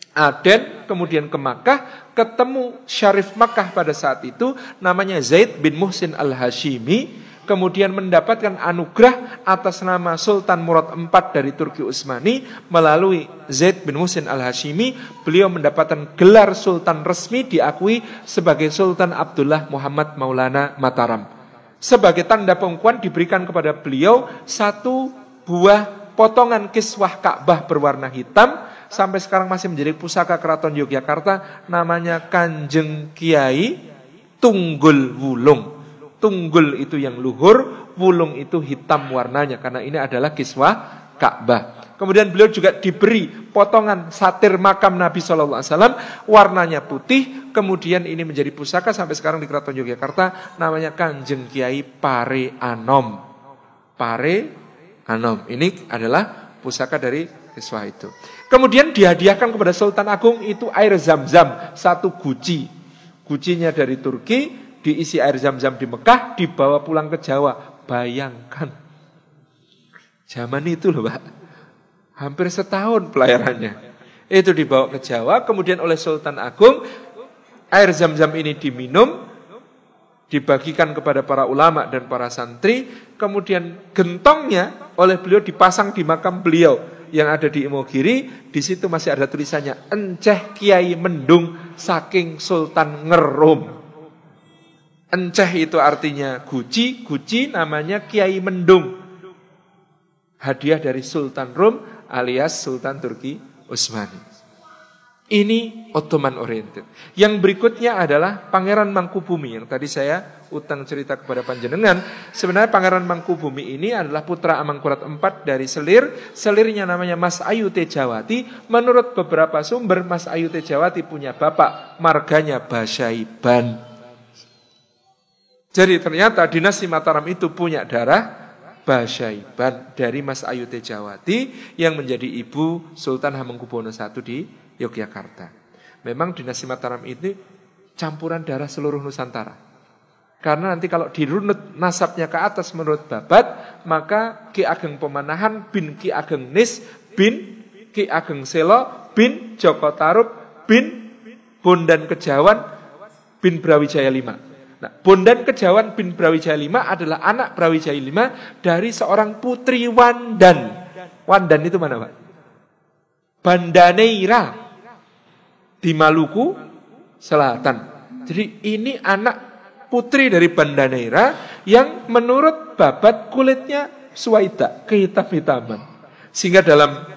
Aden, kemudian ke Makkah, ketemu Syarif Makkah pada saat itu, namanya Zaid bin Muhsin al-Hashimi, kemudian mendapatkan anugerah atas nama Sultan Murad IV dari Turki Utsmani. Melalui Zaid bin Muhsin al-Hashimi, beliau mendapatkan gelar Sultan resmi, diakui sebagai Sultan Abdullah Muhammad Maulana Mataram. Sebagai tanda pengakuan diberikan kepada beliau satu buah potongan kiswah Ka'bah berwarna hitam, sampai sekarang masih menjadi pusaka Keraton Yogyakarta, namanya Kanjeng Kiai Tunggul Wulung. Tunggul itu yang luhur, wulung itu hitam warnanya, karena ini adalah kiswah Ka'bah. Kemudian beliau juga diberi potongan satir makam Nabi SAW, warnanya putih. Kemudian ini menjadi pusaka sampai sekarang di Keraton Yogyakarta, namanya Kanjeng Kiai Pare Anom. Pare Anom, ini adalah pusaka dari kiswah itu. Kemudian dihadiahkan kepada Sultan Agung itu air zam-zam, satu guci. Gucinya dari Turki, diisi air zam-zam di Mekah, dibawa pulang ke Jawa. Bayangkan. Zaman itu loh Pak. Hampir setahun pelayarannya. Itu dibawa ke Jawa, kemudian oleh Sultan Agung, air zam-zam ini diminum, dibagikan kepada para ulama dan para santri, kemudian gentongnya oleh beliau dipasang di makam beliau yang ada di Imogiri. Di situ masih ada tulisannya, Enceh Kiai Mendung saking Sultan Ngerum. Enceh itu artinya guci, guci namanya Kiai Mendung. Hadiah dari Sultan Rum alias Sultan Turki Utsmani. Ini Ottoman oriented. Yang berikutnya adalah Pangeran Mangkubumi yang tadi saya utang cerita kepada panjenengan. Sebenarnya Pangeran Mangkubumi ini adalah putra Amangkurat IV dari Selir. Selirnya namanya Mas Ayu Tejawati. Menurut beberapa sumber, Mas Ayu Tejawati punya bapak, marganya Basyaiban. Jadi ternyata dinasti Mataram itu punya darah Basyaiban dari Mas Ayu Tejawati yang menjadi ibu Sultan Hamengkubuwono I di Yogyakarta. Memang dinasti Mataram ini campuran darah seluruh Nusantara. Karena nanti kalau dirunut nasabnya ke atas menurut Babat, maka Ki Ageng Pemanahan bin Ki Ageng Nis bin Ki Ageng Selo bin Joko Tarub bin Bondan Kejawan bin Brawijaya V. Nah, Bondan Kejawan bin Brawijaya V adalah anak Brawijaya V dari seorang putri Wandan. Wandan itu mana Pak? Bandaneira di Maluku Selatan. Jadi ini anak putri dari Bandaneira yang menurut Babat kulitnya suwaida, kehitam-hitaman. Sehingga dalam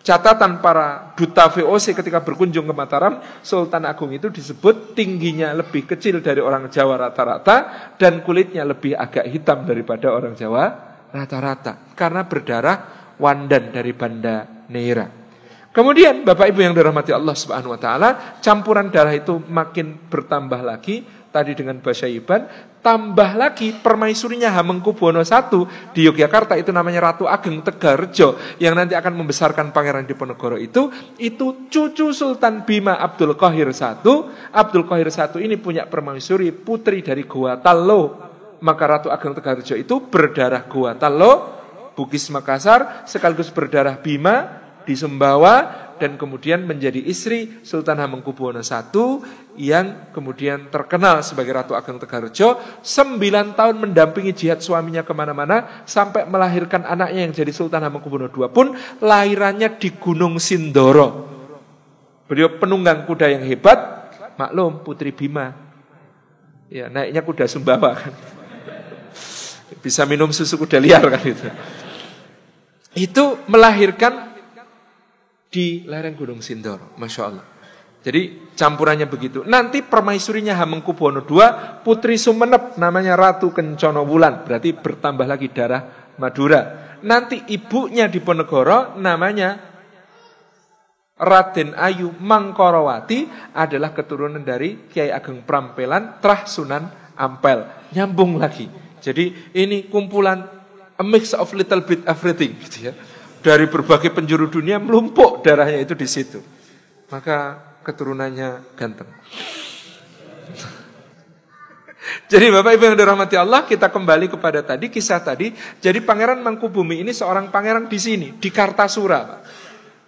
catatan para duta VOC ketika berkunjung ke Mataram, Sultan Agung itu disebut tingginya lebih kecil dari orang Jawa rata-rata dan kulitnya lebih agak hitam daripada orang Jawa rata-rata. Karena berdarah Wandan dari Bandaneira. Kemudian Bapak Ibu yang dirahmati Allah Subhanahu wa taala, campuran darah itu makin bertambah lagi tadi dengan Basyaiban, tambah lagi permaisurinya Hamengkubuwono I di Yogyakarta itu namanya Ratu Ageng Tegarjo yang nanti akan membesarkan Pangeran Diponegoro itu cucu Sultan Bima Abdul Qahir I. Abdul Qahir I ini punya permaisuri putri dari Goa Tallo. Maka Ratu Ageng Tegarjo itu berdarah Goa Tallo, Bugis Makassar, sekaligus berdarah Bima di Sumbawa, dan kemudian menjadi istri Sultan Hamengkubuwono I yang kemudian terkenal sebagai Ratu Ageng Tegarrejo. 9 tahun mendampingi jihad suaminya kemana-mana sampai melahirkan anaknya yang jadi Sultan Hamengkubuwono II pun lahirannya di Gunung Sindoro. Beliau penunggang kuda yang hebat, maklum Putri Bima. Ya, naiknya kuda Sumbawa kan. Bisa minum susu kuda liar kan itu. Itu melahirkan di lereng Gunung Sindoro, Masya Allah. Jadi campurannya begitu. Nanti permaisurinya Hamengkubuwono II, Putri Sumenep, namanya Ratu Kencana Wulan. Berarti bertambah lagi darah Madura. Nanti ibunya Diponegoro namanya Raden Ayu Mangkorawati, adalah keturunan dari Kiai Ageng Prampelan, Trah Sunan Ampel. Nyambung lagi. Jadi ini kumpulan a mix of little bit everything gitu ya. Dari berbagai penjuru dunia melumpuk darahnya itu di situ. Maka keturunannya ganteng. Jadi Bapak Ibu yang dirahmati Allah, kita kembali kepada tadi kisah tadi. Jadi Pangeran Mangkubumi ini seorang pangeran di sini, di Kartasura, Pak.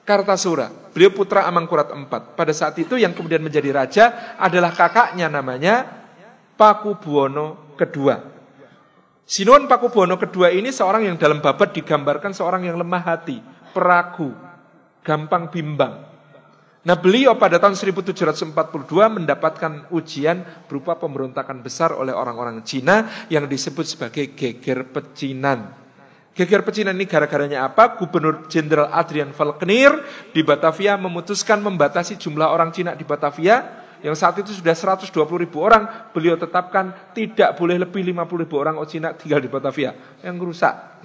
Kartasura. Beliau putra Amangkurat IV. Pada saat itu yang kemudian menjadi raja adalah kakaknya namanya Pakubuwono II. Sinuhun Pakubuwono II ini seorang yang dalam babat digambarkan seorang yang lemah hati, peragu, gampang bimbang. Nah beliau pada tahun 1742 mendapatkan ujian berupa pemberontakan besar oleh orang-orang Cina yang disebut sebagai Geger Pecinan. Geger Pecinan ini gara-garanya apa? Gubernur Jenderal Adrian Falkenir di Batavia memutuskan membatasi jumlah orang Cina di Batavia. Yang saat itu sudah 120.000 orang, beliau tetapkan tidak boleh lebih 50.000 orang Cina tinggal di Batavia. Yang rusak,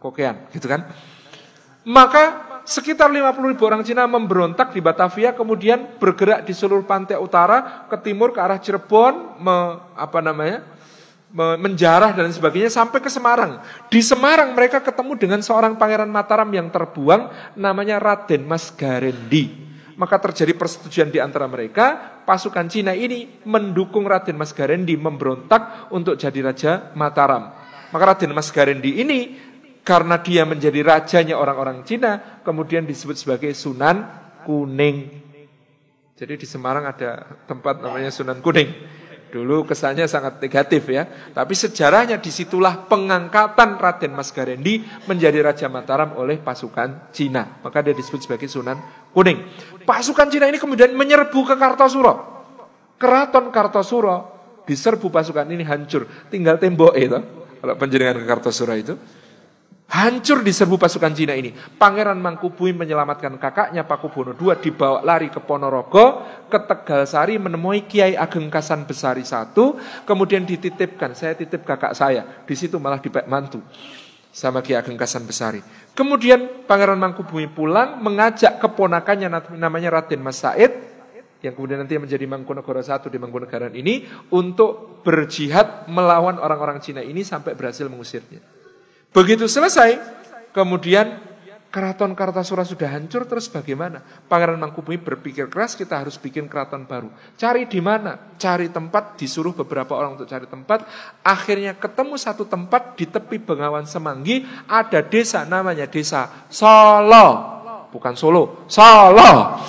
kokean, gitu kan. Maka sekitar 50.000 orang Cina memberontak di Batavia, kemudian bergerak di seluruh pantai utara, ke timur, ke arah Cirebon, menjarah dan sebagainya, sampai ke Semarang. Di Semarang mereka ketemu dengan seorang pangeran Mataram yang terbuang, namanya Raden Mas Garendi. Maka terjadi persetujuan di antara mereka, pasukan Cina ini mendukung Raden Mas Garendi memberontak untuk jadi Raja Mataram. Maka Raden Mas Garendi ini, karena dia menjadi rajanya orang-orang Cina, kemudian disebut sebagai Sunan Kuning. Jadi di Semarang ada tempat namanya Sunan Kuning. Dulu kesannya sangat negatif ya. Tapi sejarahnya disitulah pengangkatan Raden Mas Garendi menjadi Raja Mataram oleh pasukan Cina. Maka dia disebut sebagai Sunan Kuning. Pasukan Cina ini kemudian menyerbu ke Kartosuro. Keraton Kartosuro diserbu pasukan ini, hancur. Tinggal tembok itu. Kalau penjaringan ke Kartosuro itu. Hancur diserbu pasukan Cina ini. Pangeran Mangkubumi menyelamatkan kakaknya Pakubuwono II, dibawa lari ke Ponorogo, ke Tegalsari menemui Kiai Ageng Kasan Besari I, kemudian dititipkan, saya titip kakak saya. Di situ malah dipek mantu sama Kiai Ageng Kasan Besari. Kemudian Pangeran Mangkubumi pulang mengajak keponakannya namanya Raden Mas Said, yang kemudian nanti menjadi Mangkunegara I di Mangkunegaran ini, untuk berjihad melawan orang-orang Cina ini sampai berhasil mengusirnya. Begitu selesai, kemudian keraton Kartasura sudah hancur, terus bagaimana? Pangeran Mangkubumi berpikir keras, kita harus bikin keraton baru. Cari di mana? Cari tempat, disuruh beberapa orang untuk cari tempat. Akhirnya ketemu satu tempat di tepi Bengawan Semanggi, ada desa namanya Desa Solo. Bukan Solo, Solo.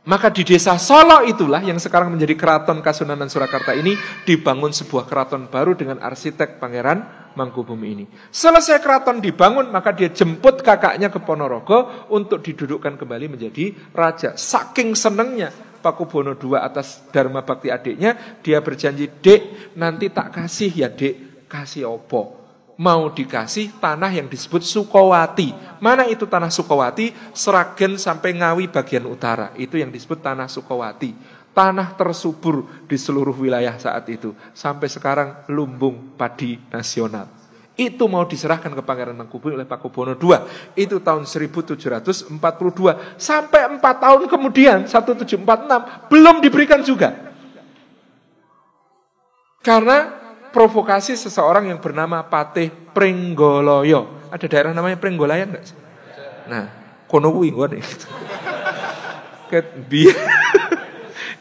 Maka di Desa Solo itulah yang sekarang menjadi Keraton Kasunanan Surakarta ini, dibangun sebuah keraton baru dengan arsitek Pangeran Mangkubumi ini. Selesai keraton dibangun, maka dia jemput kakaknya ke Ponorogo untuk didudukkan kembali menjadi raja. Saking senengnya Pakubuwono II atas dharma bakti adiknya, dia berjanji, "Dek, nanti tak kasih ya, Dek." Kasih opo? Mau dikasih tanah yang disebut Sukowati. Mana itu tanah Sukowati? Sragen sampai Ngawi bagian utara. Itu yang disebut tanah Sukowati. Tanah tersubur di seluruh wilayah saat itu. Sampai sekarang lumbung padi nasional. Itu mau diserahkan ke Pangeran Mangkubumi oleh Pakubuwono II. Itu tahun 1742. Sampai 4 tahun kemudian, 1746, belum diberikan juga. Karena provokasi seseorang yang bernama Patih Pringgoloyo. Ada daerah namanya Pringgolayan enggak sih? Nah, kono kuwi nggon.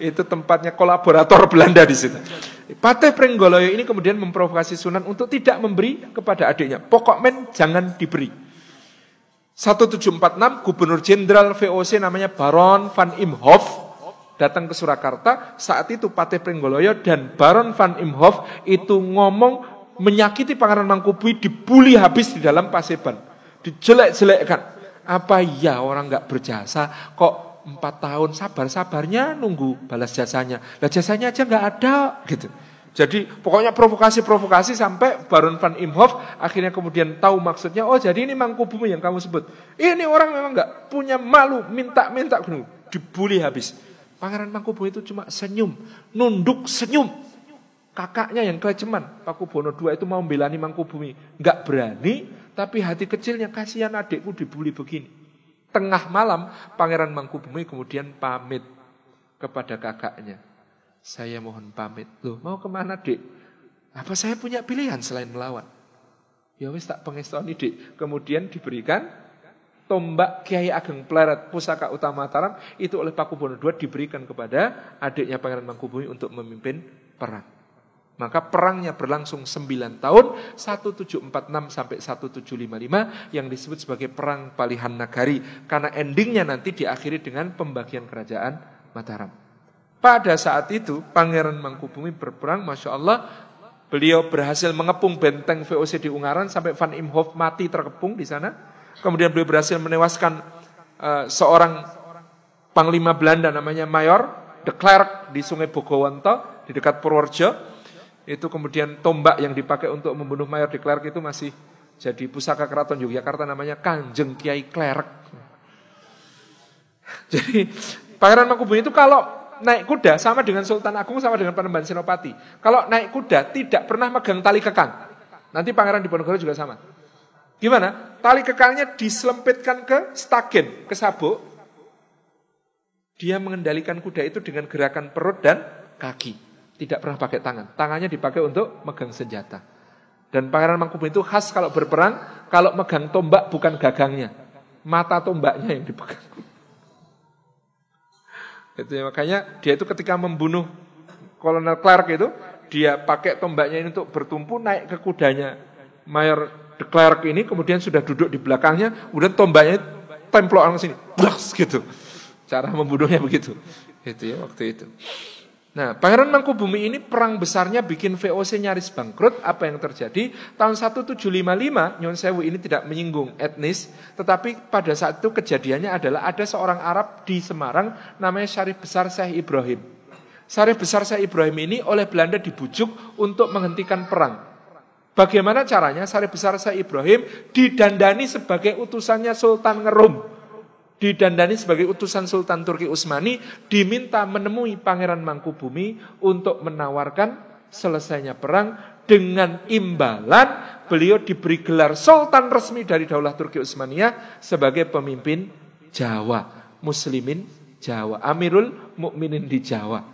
Itu tempatnya kolaborator Belanda di situ. Patih Pringgoloyo ini kemudian memprovokasi Sunan untuk tidak memberi kepada adiknya. Pokoknya jangan diberi. 1746 Gubernur Jenderal VOC namanya Baron van Imhoff datang ke Surakarta. Saat itu Patih Pringgoloyo dan Baron van Imhoff itu ngomong menyakiti Pangeran Mangkubumi, dibully habis di dalam Paseban. Dijelek-jelekkan. Apa ya orang nggak berjasa kok 4 tahun sabar-sabarnya nunggu balas jasanya. Lah jasanya aja nggak ada gitu. Jadi pokoknya provokasi-provokasi sampai Baron van Imhoff akhirnya kemudian tahu maksudnya. Oh jadi ini Mangkubumi yang kamu sebut. Ini orang memang nggak punya malu, minta-minta dibully habis. Pangeran Mangkubumi itu cuma senyum, nunduk senyum. Kakaknya yang kelejeman, Pakubono II itu mau membelani Mangkubumi, nggak berani. Tapi hati kecilnya kasihan adikku dibully begini. Tengah malam, Pangeran Mangkubumi kemudian pamit kepada kakaknya. Saya mohon pamit. Loh, mau kemana, Dik? Apa saya punya pilihan selain melawan? Ya wis tak pengestoni, Dik. Kemudian diberikan tombak Kiai Ageng Pleret Pusaka Utama Mataram itu oleh Pakubono II diberikan kepada adiknya Pangeran Mangkubumi untuk memimpin perang. Maka perangnya berlangsung 9 tahun, 1746 sampai 1755 yang disebut sebagai Perang Palihan Nagari. Karena endingnya nanti diakhiri dengan pembagian kerajaan Mataram. Pada saat itu Pangeran Mangkubumi berperang, Masya Allah, beliau berhasil mengepung benteng VOC di Ungaran sampai Van Imhoff mati terkepung di sana. Kemudian beliau berhasil menewaskan seorang panglima Belanda namanya Mayor de Klerk di Sungai Bogowonto di dekat Purworejo. Itu kemudian tombak yang dipakai untuk membunuh Mayor de Klerk itu masih jadi pusaka keraton Yogyakarta namanya Kanjeng Kiai Klerk. Jadi Pangeran Mangkubumi itu kalau naik kuda sama dengan Sultan Agung sama dengan Panembahan Senopati. Kalau naik kuda tidak pernah megang tali kekang. Nanti Pangeran Diponegoro juga sama. Gimana? Tali kekangnya diselempitkan ke stagen, ke sabuk. Dia mengendalikan kuda itu dengan gerakan perut dan kaki. Tidak pernah pakai tangan. Tangannya dipakai untuk megang senjata. Dan Pangeran Mangkubumi itu khas kalau berperang, kalau megang tombak bukan gagangnya. Mata tombaknya yang dipegang. Itu ya, makanya dia itu ketika membunuh Kolonel Klerk itu, dia pakai tombaknya ini untuk bertumpu naik ke kudanya Mayor de Klerk ini, kemudian sudah duduk di belakangnya, kemudian tombaknya templokan ke sini. Blas gitu. Cara membunuhnya begitu. Itu ya waktu itu. Nah, Pangeran Mangkubumi ini perang besarnya bikin VOC nyaris bangkrut. Apa yang terjadi? Tahun 1755, Nyon Sewu ini tidak menyinggung etnis, tetapi pada saat itu kejadiannya adalah ada seorang Arab di Semarang namanya Syarif Besar Syekh Ibrahim. Syarif Besar Syekh Ibrahim ini oleh Belanda dibujuk untuk menghentikan perang. Bagaimana caranya? Syarif Besar Syekh Ibrahim didandani sebagai utusannya Sultan Ngerum. Didandani sebagai utusan Sultan Turki Utsmani, diminta menemui Pangeran Mangkubumi untuk menawarkan selesainya perang dengan imbalan beliau diberi gelar Sultan resmi dari Daulah Turki Utsmaniyah sebagai pemimpin Jawa, Muslimin Jawa, Amirul Mukminin di Jawa.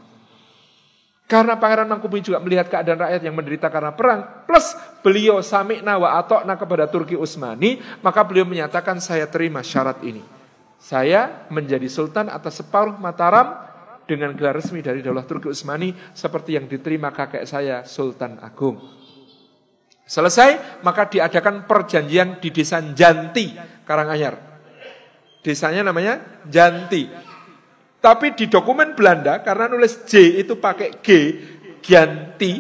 Karena Pangeran Mangkubumi juga melihat keadaan rakyat yang menderita karena perang, plus beliau sami'na wa ata'na kepada Turki Utsmani, maka beliau menyatakan saya terima syarat ini. Saya menjadi sultan atas separuh Mataram dengan gelar resmi dari Daulah Turki Utsmani seperti yang diterima kakek saya Sultan Agung. Selesai, maka diadakan perjanjian di desa Janti, Karanganyar. Desanya namanya Janti. Tapi di dokumen Belanda karena nulis J itu pakai G, Gianti.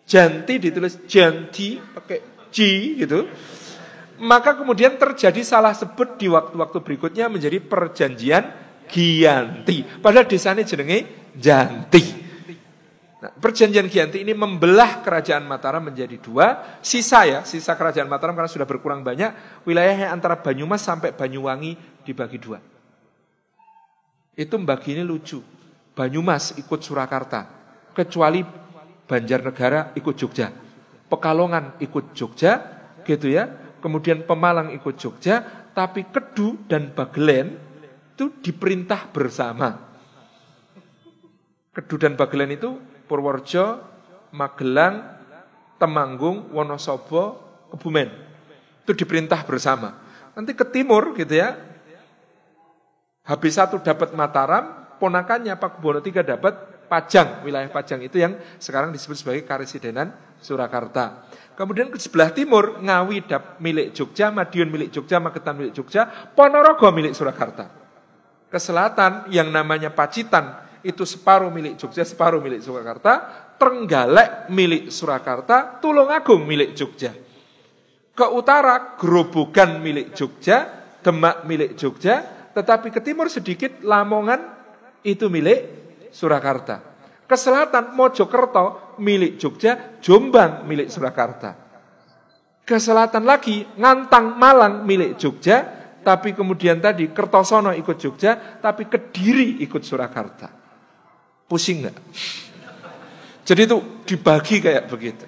Janti ditulis Janti pakai J gitu. Maka kemudian terjadi salah sebut di waktu-waktu berikutnya menjadi perjanjian Gianti. Padahal desanya jenenge Janti. Nah, perjanjian Gianti ini membelah kerajaan Mataram menjadi 2. Sisa kerajaan Mataram karena sudah berkurang banyak. Wilayahnya antara Banyumas sampai Banyuwangi dibagi 2. Itu membagi ini lucu. Banyumas ikut Surakarta. Kecuali Banjarnegara ikut Jogja. Pekalongan ikut Jogja. Gitu ya. Kemudian Pemalang ikut Jogja, tapi Kedu dan Bagelen itu diperintah bersama. Kedu dan Bagelen itu Purworejo, Magelang, Temanggung, Wonosobo, Kebumen. Itu diperintah bersama. Nanti ke timur gitu ya. Habis satu dapat Mataram, ponakannya Pakubuwono III dapat Pajang, wilayah Pajang itu yang sekarang disebut sebagai Karesidenan Surakarta. Kemudian ke sebelah timur, Ngawi milik Jogja, Madiun milik Jogja, Magetan milik Jogja, Ponorogo milik Surakarta. Ke selatan yang namanya Pacitan, itu separuh milik Jogja, separuh milik Surakarta, Trenggalek milik Surakarta, Tulungagung milik Jogja. Ke utara, Grobogan milik Jogja, Demak milik Jogja, tetapi ke timur sedikit, Lamongan itu milik Surakarta. Ke selatan, Mojokerto milik Jogja, Jombang milik Surakarta. Ke selatan lagi, Ngantang Malang milik Jogja, tapi kemudian tadi Kertosono ikut Jogja, tapi Kediri ikut Surakarta. Pusing nggak? Jadi itu dibagi kayak begitu.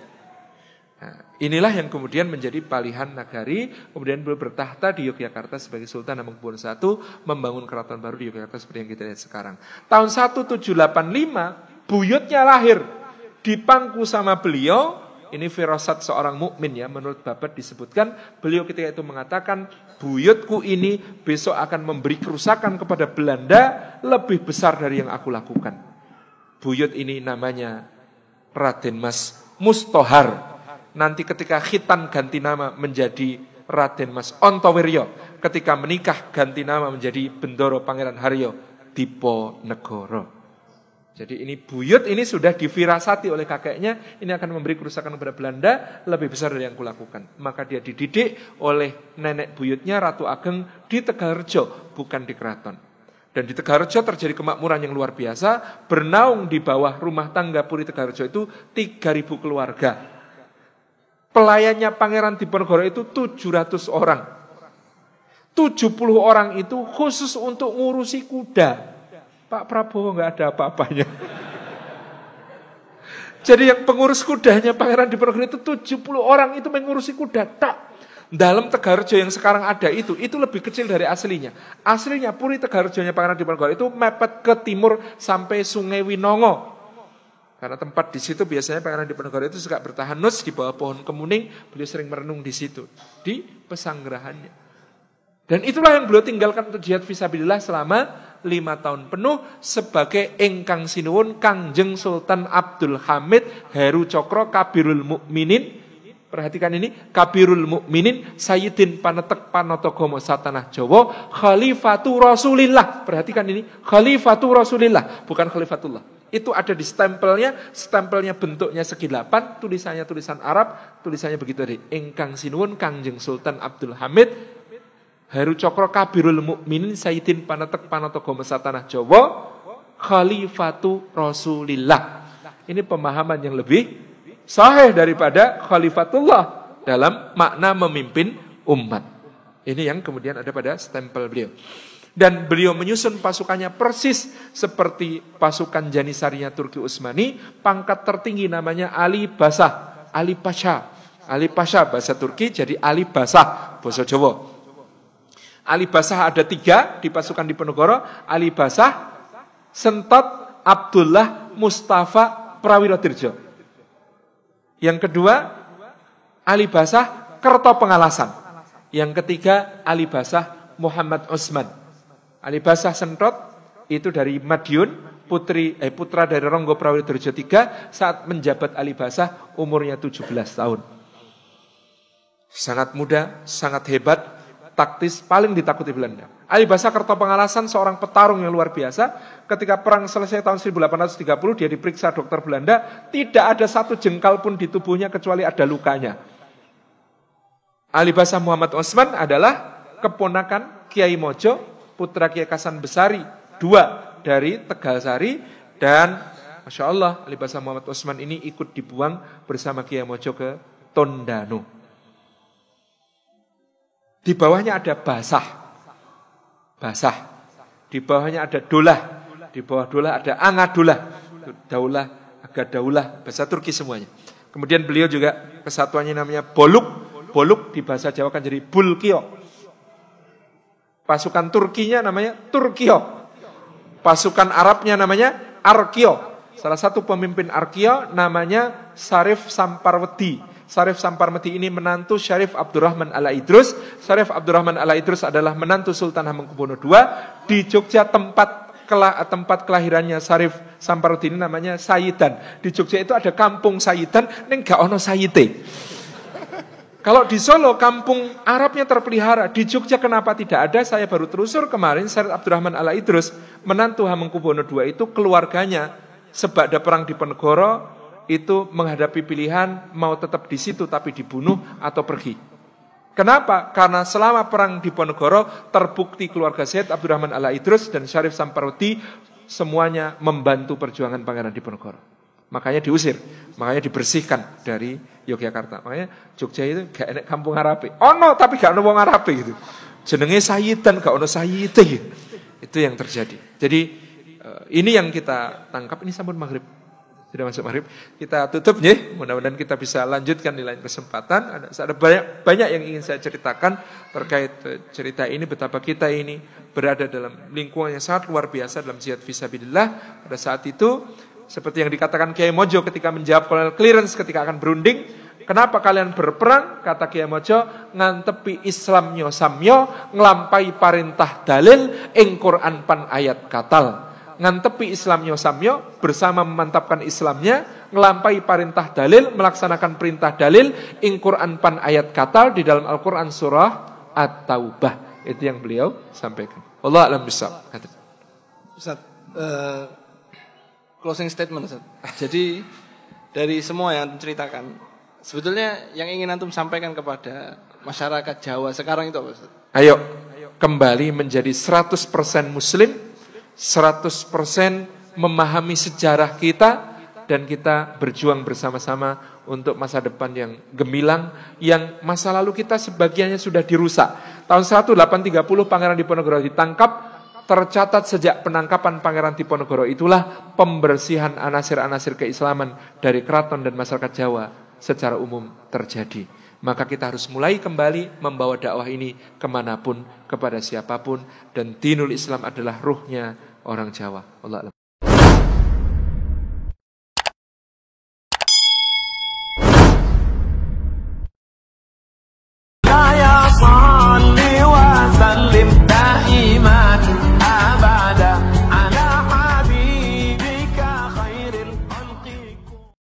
Nah, inilah yang kemudian menjadi palihan nagari, kemudian beliau bertahta di Yogyakarta sebagai Sultan Hamengkubuwono I, membangun keraton baru di Yogyakarta seperti yang kita lihat sekarang. Tahun 1785, buyutnya lahir, dipangku sama beliau. Ini firasat seorang mukmin ya, menurut Babat disebutkan, beliau ketika itu mengatakan, buyutku ini besok akan memberi kerusakan kepada Belanda lebih besar dari yang aku lakukan. Buyut ini namanya Raden Mas Mustohar. Nanti ketika khitan ganti nama menjadi Raden Mas Ontowiryo. Ketika menikah ganti nama menjadi Bendoro Pangeran Haryo Diponegoro. Jadi ini buyut ini sudah difirasati oleh kakeknya, ini akan memberi kerusakan kepada Belanda lebih besar dari yang kulakukan. Maka dia dididik oleh nenek buyutnya Ratu Ageng di Tegalrejo, bukan di keraton. Dan di Tegalrejo terjadi kemakmuran yang luar biasa, bernaung di bawah rumah tangga Puri Tegalrejo itu 3.000 keluarga. Pelayannya Pangeran Diponegoro itu 700 orang. 70 orang itu khusus untuk ngurusi kuda. Pak Prabowo nggak ada apa-apanya. Jadi yang pengurus kudanya Pangeran Diponegoro itu 70 orang itu mengurusi kuda. Tak. Dalam Tegalrejo yang sekarang ada itu lebih kecil dari aslinya. Aslinya Puri Tegalrejonya Pangeran Diponegoro itu mepet ke timur sampai Sungai Winongo. Karena tempat di situ biasanya Pangeran Diponegoro itu suka bertahanus di bawah pohon kemuning. Beliau sering merenung di situ, di pesanggerahannya. Dan itulah yang beliau tinggalkan untuk jihad fisabilillah selama 5 tahun penuh sebagai ingkang sinuwun Kangjeng Sultan Abdul Hamid Heru Cokro Kabirul Mukminin. Perhatikan ini, Kabirul Mukminin Sayyidin Panetek Panotogomo Satanah Jawa Khalifatu Rasulillah. Perhatikan ini, Khalifatu Rasulillah, bukan Khalifatullah. Itu ada di stempelnya bentuknya segi 8, tulisannya tulisan Arab, tulisannya begitu tadi. Ingkang sinuwun Kangjeng Sultan Abdul Hamid Heru Cokro Kabirul Mukminin Sayyidin Panetek Panotogomo Satanah Jawa Khalifatu Rasulillah. Ini pemahaman yang lebih sahih daripada Khalifatullah dalam makna memimpin umat. Ini yang kemudian ada pada stempel beliau. Dan beliau menyusun pasukannya persis seperti pasukan Janisarinya Turki Utsmani. Pangkat tertinggi namanya Ali Basah, Ali Pasha. Ali Pasha bahasa Turki jadi Ali Basah bahasa Jawa. Ali Basah ada 3 di pasukan Diponegoro. Ali Basah, Sentot, Abdullah, Mustafa, Prawirodirjo. Yang kedua, Ali Basah, Kerto Pengalasan. Yang ketiga, Ali Basah, Muhammad Utsman. Ali Basah Sentot itu dari Madiun, putra dari Ronggo Prawirodirjo III. Saat menjabat Ali Basah, umurnya 17 tahun. Sangat muda, sangat hebat, taktis, paling ditakuti Belanda. Ali Basah Kerto Pengalasan seorang petarung yang luar biasa. Ketika perang selesai tahun 1830, dia diperiksa dokter Belanda, tidak ada satu jengkal pun di tubuhnya kecuali ada lukanya. Ali Basah Muhammad Utsman adalah keponakan Kiai Mojo, putra Kiai Kasan Besari, 2 dari Tegalsari, dan Masya Allah, Ali Basah Muhammad Utsman ini ikut dibuang bersama Kiai Mojo ke Tondano. Di bawahnya ada basah. Di bawahnya ada dolah. Di bawah dolah ada angadolah. Daulah, agadaulah, bahasa Turki semuanya. Kemudian beliau juga kesatuannya namanya boluk. Boluk di bahasa Jawa kan jadi bulkio. Pasukan Turkinya namanya Turkio. Pasukan Arabnya namanya Arkio. Salah satu pemimpin Arkio namanya Syarif Samparwedi. Syarif Samparwedi ini menantu Syarif Abdurrahman Ala-Idrus. Syarif Abdurrahman Ala-Idrus adalah menantu Sultan Hamengkubuwono II. Di Jogja tempat tempat kelahirannya Syarif Samparuddin namanya Sayidan. Di Jogja itu ada kampung Sayidan, ning gak ono sayite. Kalau di Solo kampung Arabnya terpelihara, di Jogja kenapa tidak ada? Saya baru telusur kemarin, Syarif Abdurrahman Ala Idrus, menantu Hamengkubuwono II itu keluarganya sebab ada perang Diponegoro itu menghadapi pilihan mau tetap di situ tapi dibunuh atau pergi. Kenapa? Karena selama perang Diponegoro terbukti keluarga Syed Abdurrahman Ala Idrus dan Syarif Samparuddin semuanya membantu perjuangan Pangeran Diponegoro. Makanya diusir, makanya dibersihkan dari Yogyakarta. Makanya Jogja itu gak enak kampung Arabe. Ono tapi gak ono wong Arabe gitu. Jenenge Sayidan gak ono Sayite gitu. Itu yang terjadi. Jadi ini yang kita tangkap. Ini sampun maghrib. Sudah masuk maghrib. Kita tutup ya. Mudah-mudahan kita bisa lanjutkan di lain kesempatan. Ada banyak yang ingin saya ceritakan terkait cerita ini. Betapa kita ini berada dalam lingkungan yang sangat luar biasa dalam jihad fisabilillah. Pada saat itu seperti yang dikatakan Kiai Mojo ketika menjawab Colonel Clearance ketika akan berunding. Kenapa kalian berperang? Kata Kiai Mojo, ngantepi Islamnya samyo, ngelampai perintah dalil, ing Quran pan ayat katal. Ngantepi Islamnya samyo, bersama memantapkan Islamnya, ngelampai perintah dalil, melaksanakan perintah dalil, ing Quran pan ayat katal di dalam Al-Quran surah At-Taubah. Itu yang beliau sampaikan. Wallahu a'lam bishawab. Ustaz, closing statement Ustaz. Jadi dari semua yang antum ceritakan, sebetulnya yang ingin antum sampaikan kepada masyarakat Jawa sekarang itu apa Ustaz? Ayo kembali menjadi 100% muslim, 100% memahami sejarah kita, dan kita berjuang bersama-sama untuk masa depan yang gemilang, yang masa lalu kita sebagiannya sudah dirusak. Tahun 1830 Pangeran Diponegoro ditangkap. Tercatat sejak penangkapan Pangeran Diponegoro itulah pembersihan anasir-anasir keislaman dari keraton dan masyarakat Jawa secara umum terjadi. Maka kita harus mulai kembali membawa dakwah ini kemanapun, kepada siapapun. Dan dinul Islam adalah ruhnya orang Jawa. Allah